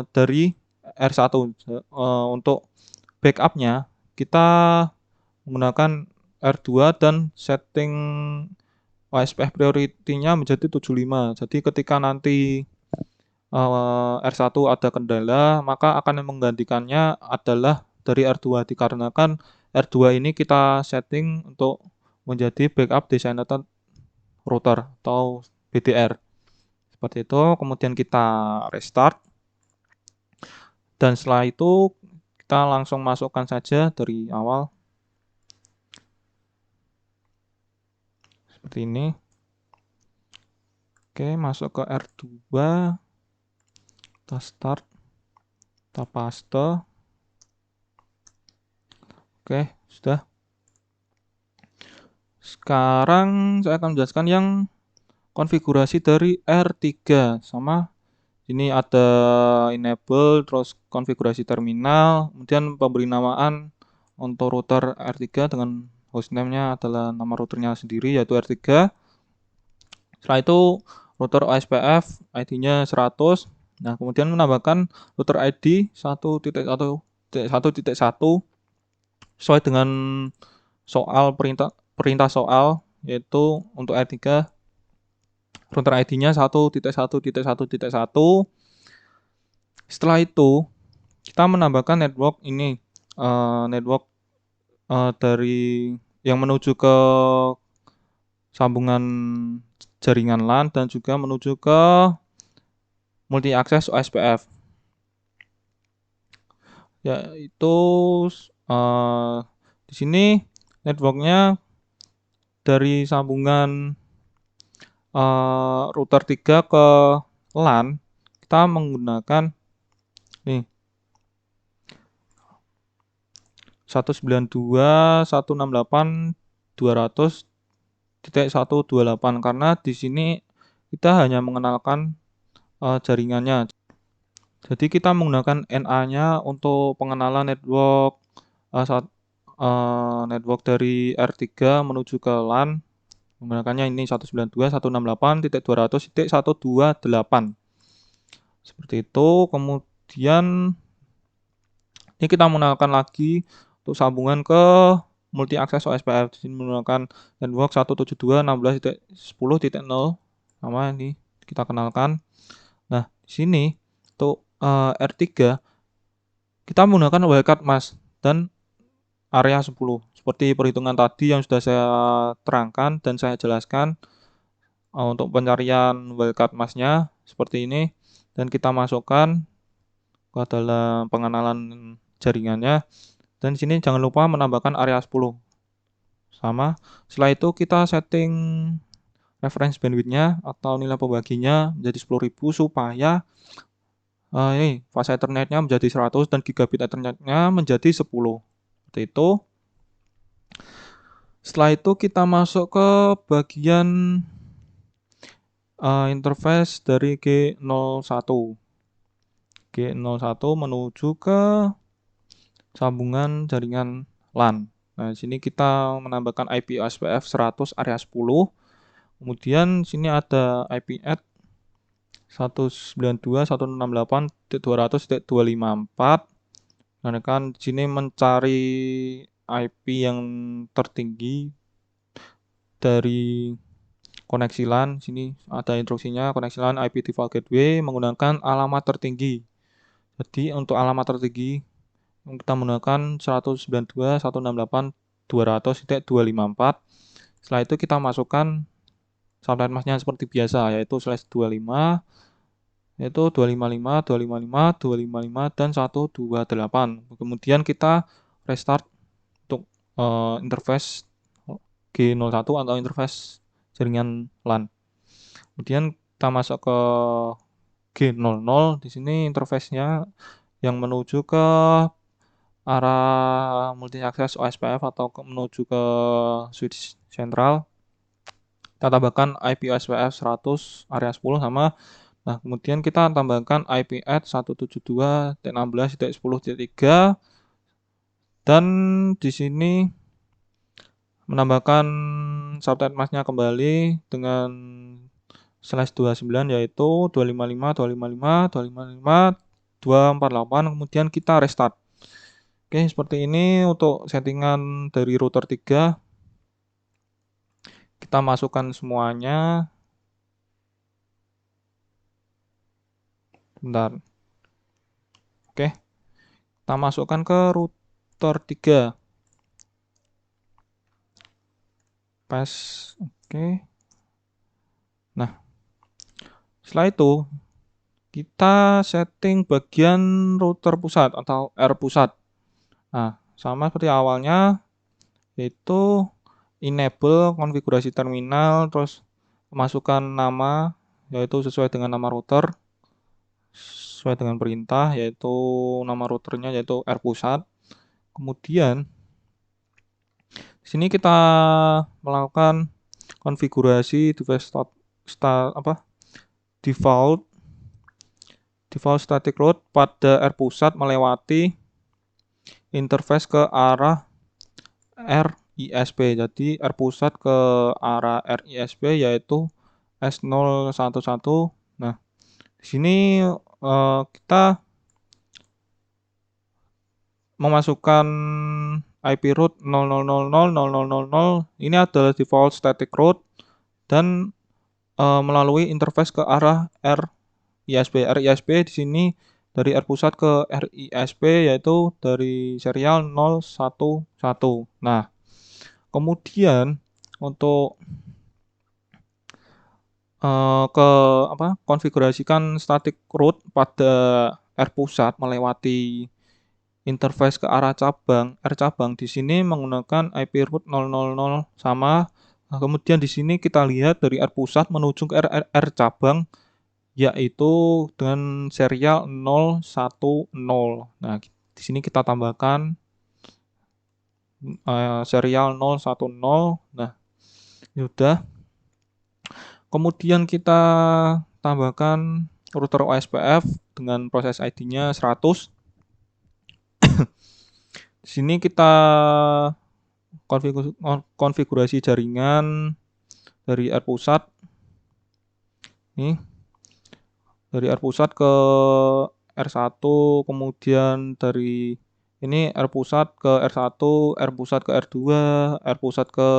dari R1. Untuk backupnya kita menggunakan R2 dan setting OSPF priority-nya menjadi 75. Jadi ketika nanti R1 ada kendala, maka akan menggantikannya adalah dari R2 dikarenakan R2 ini kita setting untuk menjadi backup designated router atau BDR. Seperti itu, kemudian kita restart. Dan setelah itu kita langsung masukkan saja dari awal. Seperti ini. Oke, masuk ke R2. Kita start, kita paste. Oke, sudah. Sekarang saya akan menjelaskan yang konfigurasi dari R3 sama ini ada enable, terus konfigurasi terminal, kemudian pemberi namaan untuk router R3 dengan hostname-nya adalah nama routernya sendiri yaitu R3. Setelah itu router OSPF ID-nya 100. Nah, kemudian menambahkan router ID 1.1.1 sesuai dengan soal perintah soal yaitu untuk R3 router ID-nya 1.1.1.1. Setelah itu kita menambahkan network ini network dari yang menuju ke sambungan jaringan LAN dan juga menuju ke multi akses OSPF. Yaitu di sini networknya dari sambungan router 3 ke LAN kita menggunakan nih 192.168.200.128 karena di sini kita hanya mengenalkan jaringannya. Jadi kita menggunakan NA-nya untuk pengenalan network network dari R3 menuju ke LAN. Menggunakannya ini 192.168.200.128. Seperti itu. Kemudian ini kita menggunakan lagi untuk sambungan ke multi akses OSPF. Di sini menggunakan network 172.16.10.0 sama ini kita kenalkan. Nah, di sini untuk R3 kita menggunakan wildcard mask dan area 10 seperti perhitungan tadi yang sudah saya terangkan dan saya jelaskan. Untuk pencarian wildcard masknya seperti ini dan kita masukkan ke dalam pengenalan jaringannya dan di sini jangan lupa menambahkan area 10 sama. Setelah itu kita setting reference bandwidth-nya atau nilai pembaginya menjadi 10.000 supaya ini fast Ethernet-nya menjadi 100 dan gigabit Ethernet-nya menjadi 10. Seperti itu. Setelah itu kita masuk ke bagian interface dari G01. G01 menuju ke sambungan jaringan LAN. Nah, di sini kita menambahkan IP OSPF 100 area 10. Kemudian sini ada IP add 192.168.200.254. Nah, kan di sini mencari IP yang tertinggi dari koneksi LAN. Sini ada instruksinya koneksi LAN IP default gateway menggunakan alamat tertinggi. Jadi untuk alamat tertinggi kita menggunakan 192.168.200.254. Setelah itu kita masukkan subnet masknya seperti biasa yaitu /25 yaitu 255 255 255 dan 128. Kemudian kita restart untuk interface G01 atau interface jaringan LAN. Kemudian kita masuk ke G00. Di sini interface-nya yang menuju ke arah multi akses OSPF atau menuju ke switch sentral. Kita tambahkan IP OSPF 100 area 10 sama. Nah, kemudian kita tambahkan IP add 172.16.10.3 dan di sini menambahkan subnet masknya kembali dengan /29 yaitu 255 255 255 248. Kemudian kita restart. Oke, seperti ini untuk settingan dari router 3. Kita masukkan semuanya. Bentar. Oke. Kita masukkan ke router 3. Paste. Oke. Nah, setelah itu kita setting bagian router pusat atau R pusat. Nah, sama seperti awalnya yaitu enable konfigurasi terminal, terus masukkan nama yaitu sesuai dengan nama router sesuai dengan perintah yaitu nama routernya yaitu R pusat. Kemudian di sini kita melakukan konfigurasi device default static route pada R pusat melewati interface ke arah RISP. Jadi R pusat ke arah RISP yaitu S011. Nah, di sini kita memasukkan IP route 00000000. Ini adalah default static route dan melalui interface ke arah RISP. RISP di sini dari R pusat ke RISP yaitu dari serial 011. Nah, kemudian untuk konfigurasikan static route pada R pusat melewati interface ke arah cabang, R cabang di sini menggunakan IP route 000 sama. Nah, kemudian di sini kita lihat dari R pusat menuju ke R cabang yaitu dengan serial 010. Nah, di sini kita tambahkan serial 010. Nah, sudah. Kemudian kita tambahkan router OSPF dengan proses ID-nya 100. Di sini kita konfigurasi jaringan dari R pusat. Nih, dari R pusat ke R1, kemudian dari ini R pusat ke R1, R pusat ke R2, R pusat ke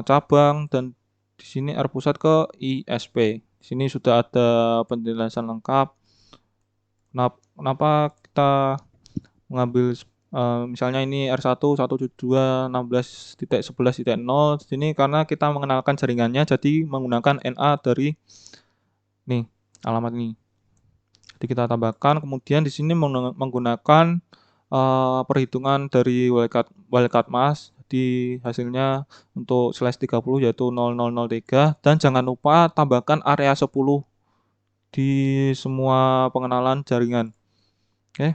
cabang, dan di sini R pusat ke ISP. Di sini sudah ada penjelasan lengkap. Kenapa kita mengambil misalnya ini R1 172 16.11.0 di sini karena kita mengenalkan jaringannya, jadi menggunakan NA dari nih alamat ini. Jadi kita tambahkan, kemudian di sini menggunakan perhitungan dari wildcard mask. Di hasilnya untuk /30 yaitu 0003, dan jangan lupa tambahkan area 10 di semua pengenalan jaringan. Oke.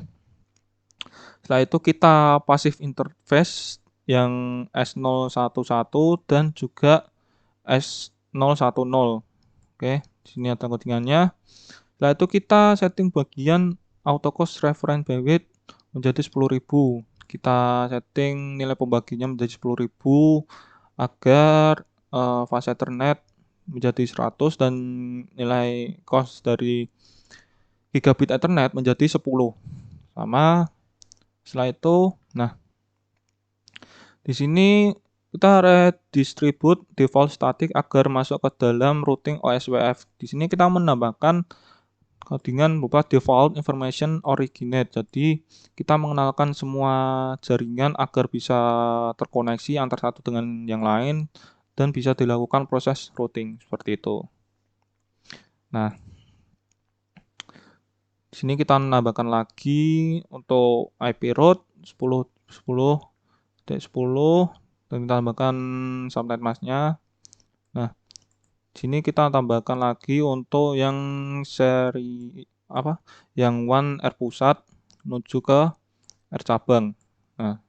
Setelah itu kita pasif interface yang S011 dan juga S010. Oke, di sini ada codingannya. Setelah itu kita setting bagian auto cost reference bandwidth menjadi 10.000. Kita setting nilai pembaginya menjadi 10.000 agar fase Ethernet menjadi 100 dan nilai cost dari gigabit Ethernet menjadi 10. Sama. Setelah itu, nah, di sini kita redistribute default static agar masuk ke dalam routing OSPF. Di sini kita menambahkan codingan berupa default information originate. Jadi kita mengenalkan semua jaringan agar bisa terkoneksi antara satu dengan yang lain dan bisa dilakukan proses routing seperti itu. Nah, di sini kita menambahkan lagi untuk IP route 10.10.10 dan kita tambahkan subnet masknya. Nah, di sini kita tambahkan lagi untuk yang seri yang one R pusat menuju ke R cabang. Nah,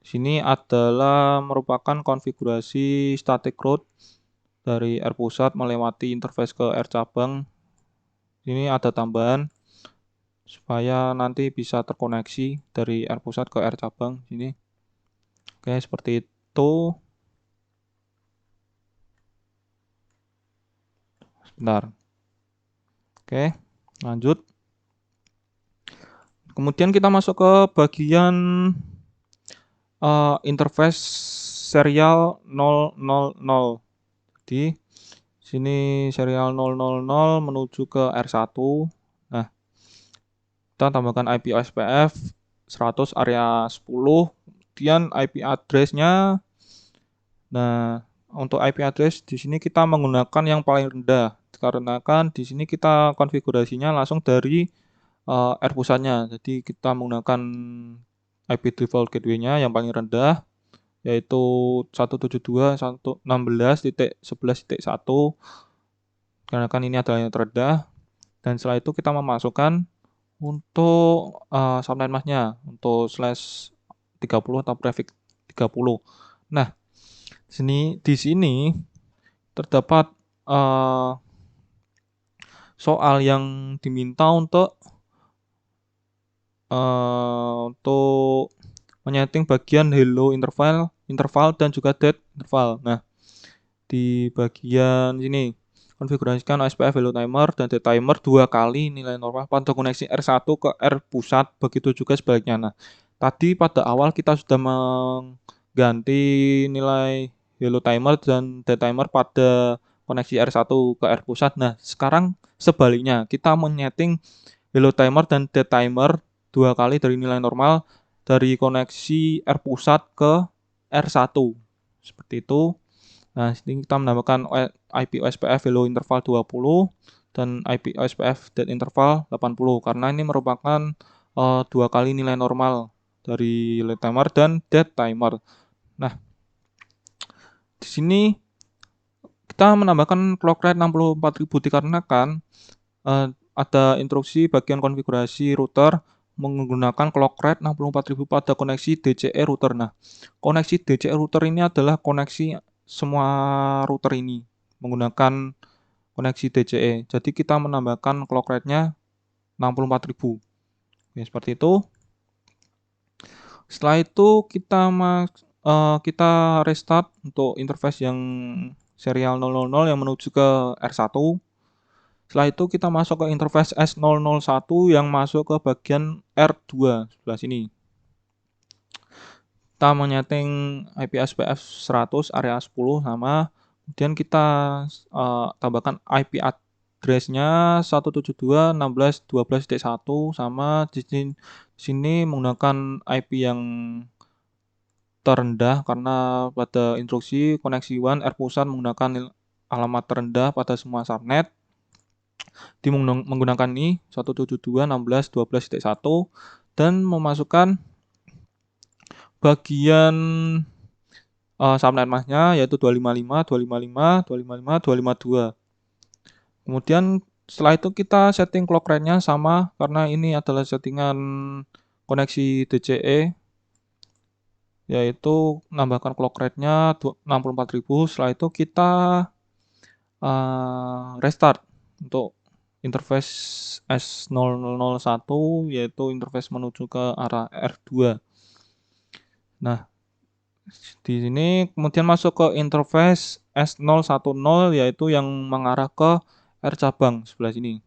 di sini adalah merupakan konfigurasi static route dari R pusat melewati interface ke R cabang. Ini ada tambahan supaya nanti bisa terkoneksi dari R pusat ke R cabang sini. Oke, seperti itu. Sebentar. Oke, lanjut. Kemudian kita masuk ke bagian interface serial 000. Di sini serial 000 menuju ke R1. Nah, kita tambahkan IP OSPF 100 area 10, kemudian IP address-nya. Nah, untuk IP address di sini kita menggunakan yang paling rendah karena kan di sini kita konfigurasinya langsung dari R pusatnya. Jadi kita menggunakan IP default gateway-nya yang paling rendah yaitu 172.116.11.1 karena kan ini adalah yang terendah. Dan setelah itu kita memasukkan untuk subnet masknya untuk /30 atau prefix 30. Nah, di sini terdapat soal yang diminta untuk menyeting bagian hello interval, interval dan juga dead interval. Nah, di bagian sini konfigurasikan OSPF hello timer dan dead timer 2 kali nilai normal pada koneksi R1 ke R pusat, begitu juga sebaliknya. Nah, tadi pada awal kita sudah mengganti nilai hello timer dan dead timer pada koneksi R1 ke R pusat. Nah, sekarang sebaliknya, kita menyeting hello timer dan dead timer 2 kali dari nilai normal dari koneksi R pusat ke R1. Seperti itu. Nah, sini kita menambahkan IP OSPF hello interval 20 dan IP OSPF dead interval 80 karena ini merupakan 2 kali nilai normal dari lead timer dan dead timer. Nah, di sini kita menambahkan clock rate 64.000 dikarenakan ada instruksi bagian konfigurasi router menggunakan clock rate 64.000 pada koneksi DCE router. Nah, koneksi DCE router ini adalah koneksi semua router ini menggunakan koneksi DCE. Jadi kita menambahkan clock rate-nya 64.000. Oke, seperti itu. Setelah itu kita restart untuk interface yang serial 000 yang menuju ke R1. Setelah itu kita masuk ke interface S001 yang masuk ke bagian R2 sebelah sini. Kita menyeting IP SPF 100 area 10 sama, kemudian kita tambahkan IP address-nya 172.16.12.1 sama di sini menggunakan IP yang terendah karena pada instruksi koneksi WAN R pusat menggunakan alamat terendah pada semua subnet. Menggunakan ini 172.16.12.1 dan memasukkan bagian subnet masnya yaitu 255, 255, 255, 252. Kemudian setelah itu kita setting clock rate-nya sama karena ini adalah settingan koneksi DCE yaitu menambahkan clock rate-nya 64.000. Setelah itu kita restart untuk interface S001 yaitu interface menuju ke arah R2. Nah, di sini kemudian masuk ke interface S010 yaitu yang mengarah ke R cabang sebelah sini.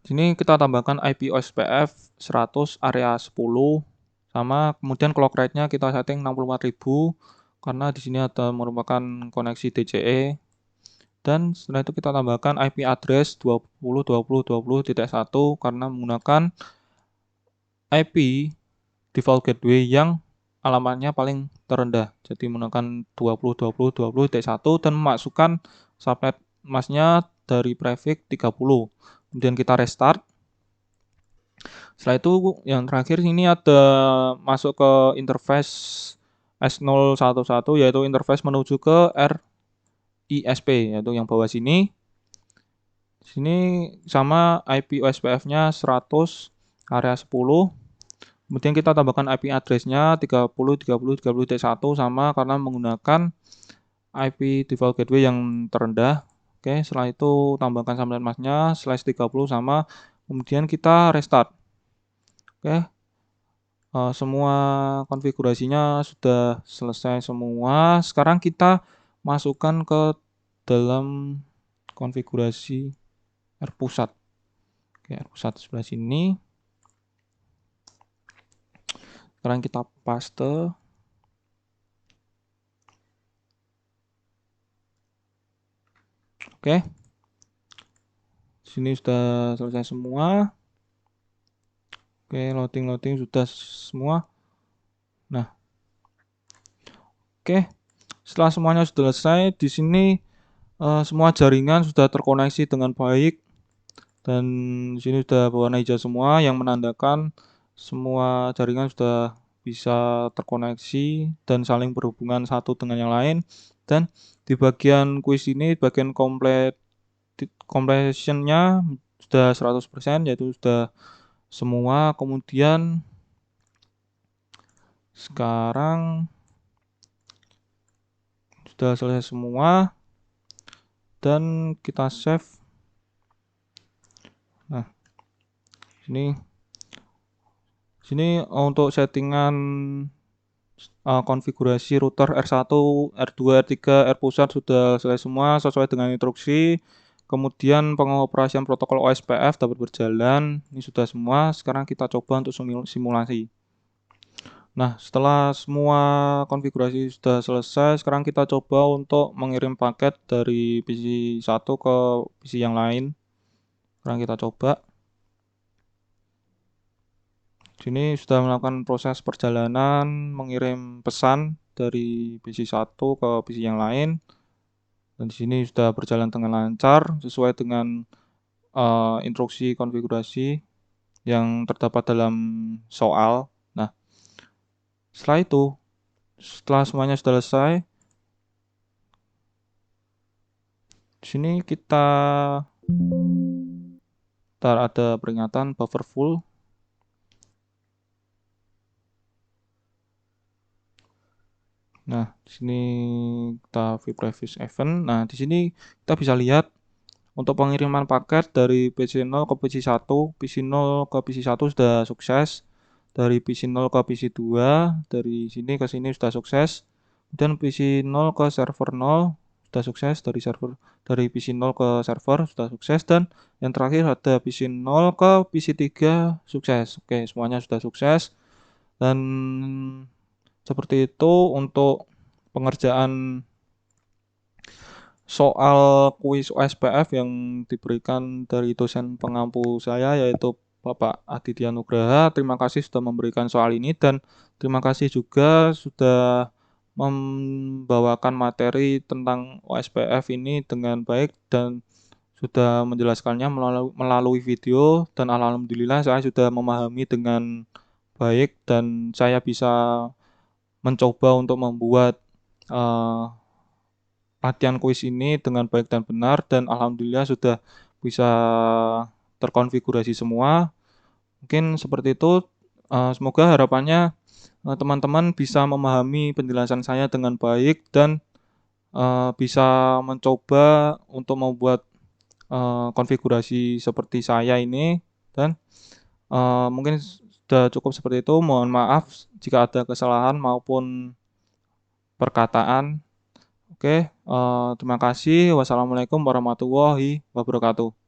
Di sini kita tambahkan IP OSPF 100 area 10 sama kemudian clock rate-nya kita setting 64.000 karena di sini ada merupakan koneksi DCE. Dan setelah itu kita tambahkan IP address 20.20.20.1 karena menggunakan IP default gateway yang alamatnya paling terendah. Jadi menggunakan 20.20.20.1 dan memasukkan subnet masnya dari prefix 30. Kemudian kita restart. Setelah itu yang terakhir ini ada masuk ke interface S011 yaitu interface menuju ke RISP yaitu yang bawah sini. Sini sama IP OSPF-nya 100 area 10. Kemudian kita tambahkan IP address-nya 30.30.30.1 sama karena menggunakan IP default gateway yang terendah. Oke, setelah itu tambahkan subnet masknya /30 sama kemudian kita restart. Oke. Semua konfigurasinya sudah selesai semua. Sekarang kita masukkan ke dalam konfigurasi R pusat. Oke, R pusat sebelah sini. Sekarang kita paste. Oke. Sini sudah selesai semua. Oke, loading sudah semua. Nah. Oke. Setelah semuanya sudah selesai, di sini semua jaringan sudah terkoneksi dengan baik. Dan di sini sudah berwarna hijau semua yang menandakan semua jaringan sudah bisa terkoneksi dan saling berhubungan satu dengan yang lain. Dan di bagian quiz ini, bagian completion-nya sudah 100% yaitu sudah semua. Kemudian sekarang Sudah selesai semua dan kita save. Nah, sini untuk settingan konfigurasi router R1, R2, R3, R pusat sudah selesai semua sesuai dengan instruksi. Kemudian pengoperasian protokol OSPF dapat berjalan. Ini sudah semua. Sekarang kita coba untuk simulasi. Nah, setelah semua konfigurasi sudah selesai, sekarang kita coba untuk mengirim paket dari PC 1 ke PC yang lain. Sekarang kita coba. Sini sudah melakukan proses perjalanan mengirim pesan dari PC 1 ke PC yang lain. Dan di sini sudah berjalan dengan lancar sesuai dengan instruksi konfigurasi yang terdapat dalam soal. Nah, setelah semuanya sudah selesai, di sini kita ada peringatan buffer full. Nah, di sini kita view previous event. Nah, di sini kita bisa lihat untuk pengiriman paket dari PC 0 ke PC 1, PC 0 ke PC 1 sudah sukses. Dari PC 0 ke PC 2, dari sini ke sini sudah sukses. Kemudian PC 0 ke server 0 sudah sukses, dari PC 0 ke server sudah sukses, dan yang terakhir ada PC 0 ke PC 3 sukses. Oke, semuanya sudah sukses. Dan seperti itu untuk pengerjaan soal kuis OSPF yang diberikan dari dosen pengampu saya, yaitu Bapak Aditya Nugraha. Terima kasih sudah memberikan soal ini, dan terima kasih juga sudah membawakan materi tentang OSPF ini dengan baik dan sudah menjelaskannya melalui video, dan alhamdulillah saya sudah memahami dengan baik dan saya bisa mencoba untuk membuat eh, latihan kuis ini dengan baik dan benar, dan alhamdulillah sudah bisa terkonfigurasi semua. Mungkin seperti itu. Semoga harapannya teman-teman bisa memahami penjelasan saya dengan baik dan bisa mencoba untuk membuat konfigurasi seperti saya ini, dan mungkin sudah cukup seperti itu. Mohon maaf jika ada kesalahan maupun perkataan. Oke, terima kasih. Wassalamualaikum warahmatullahi wabarakatuh.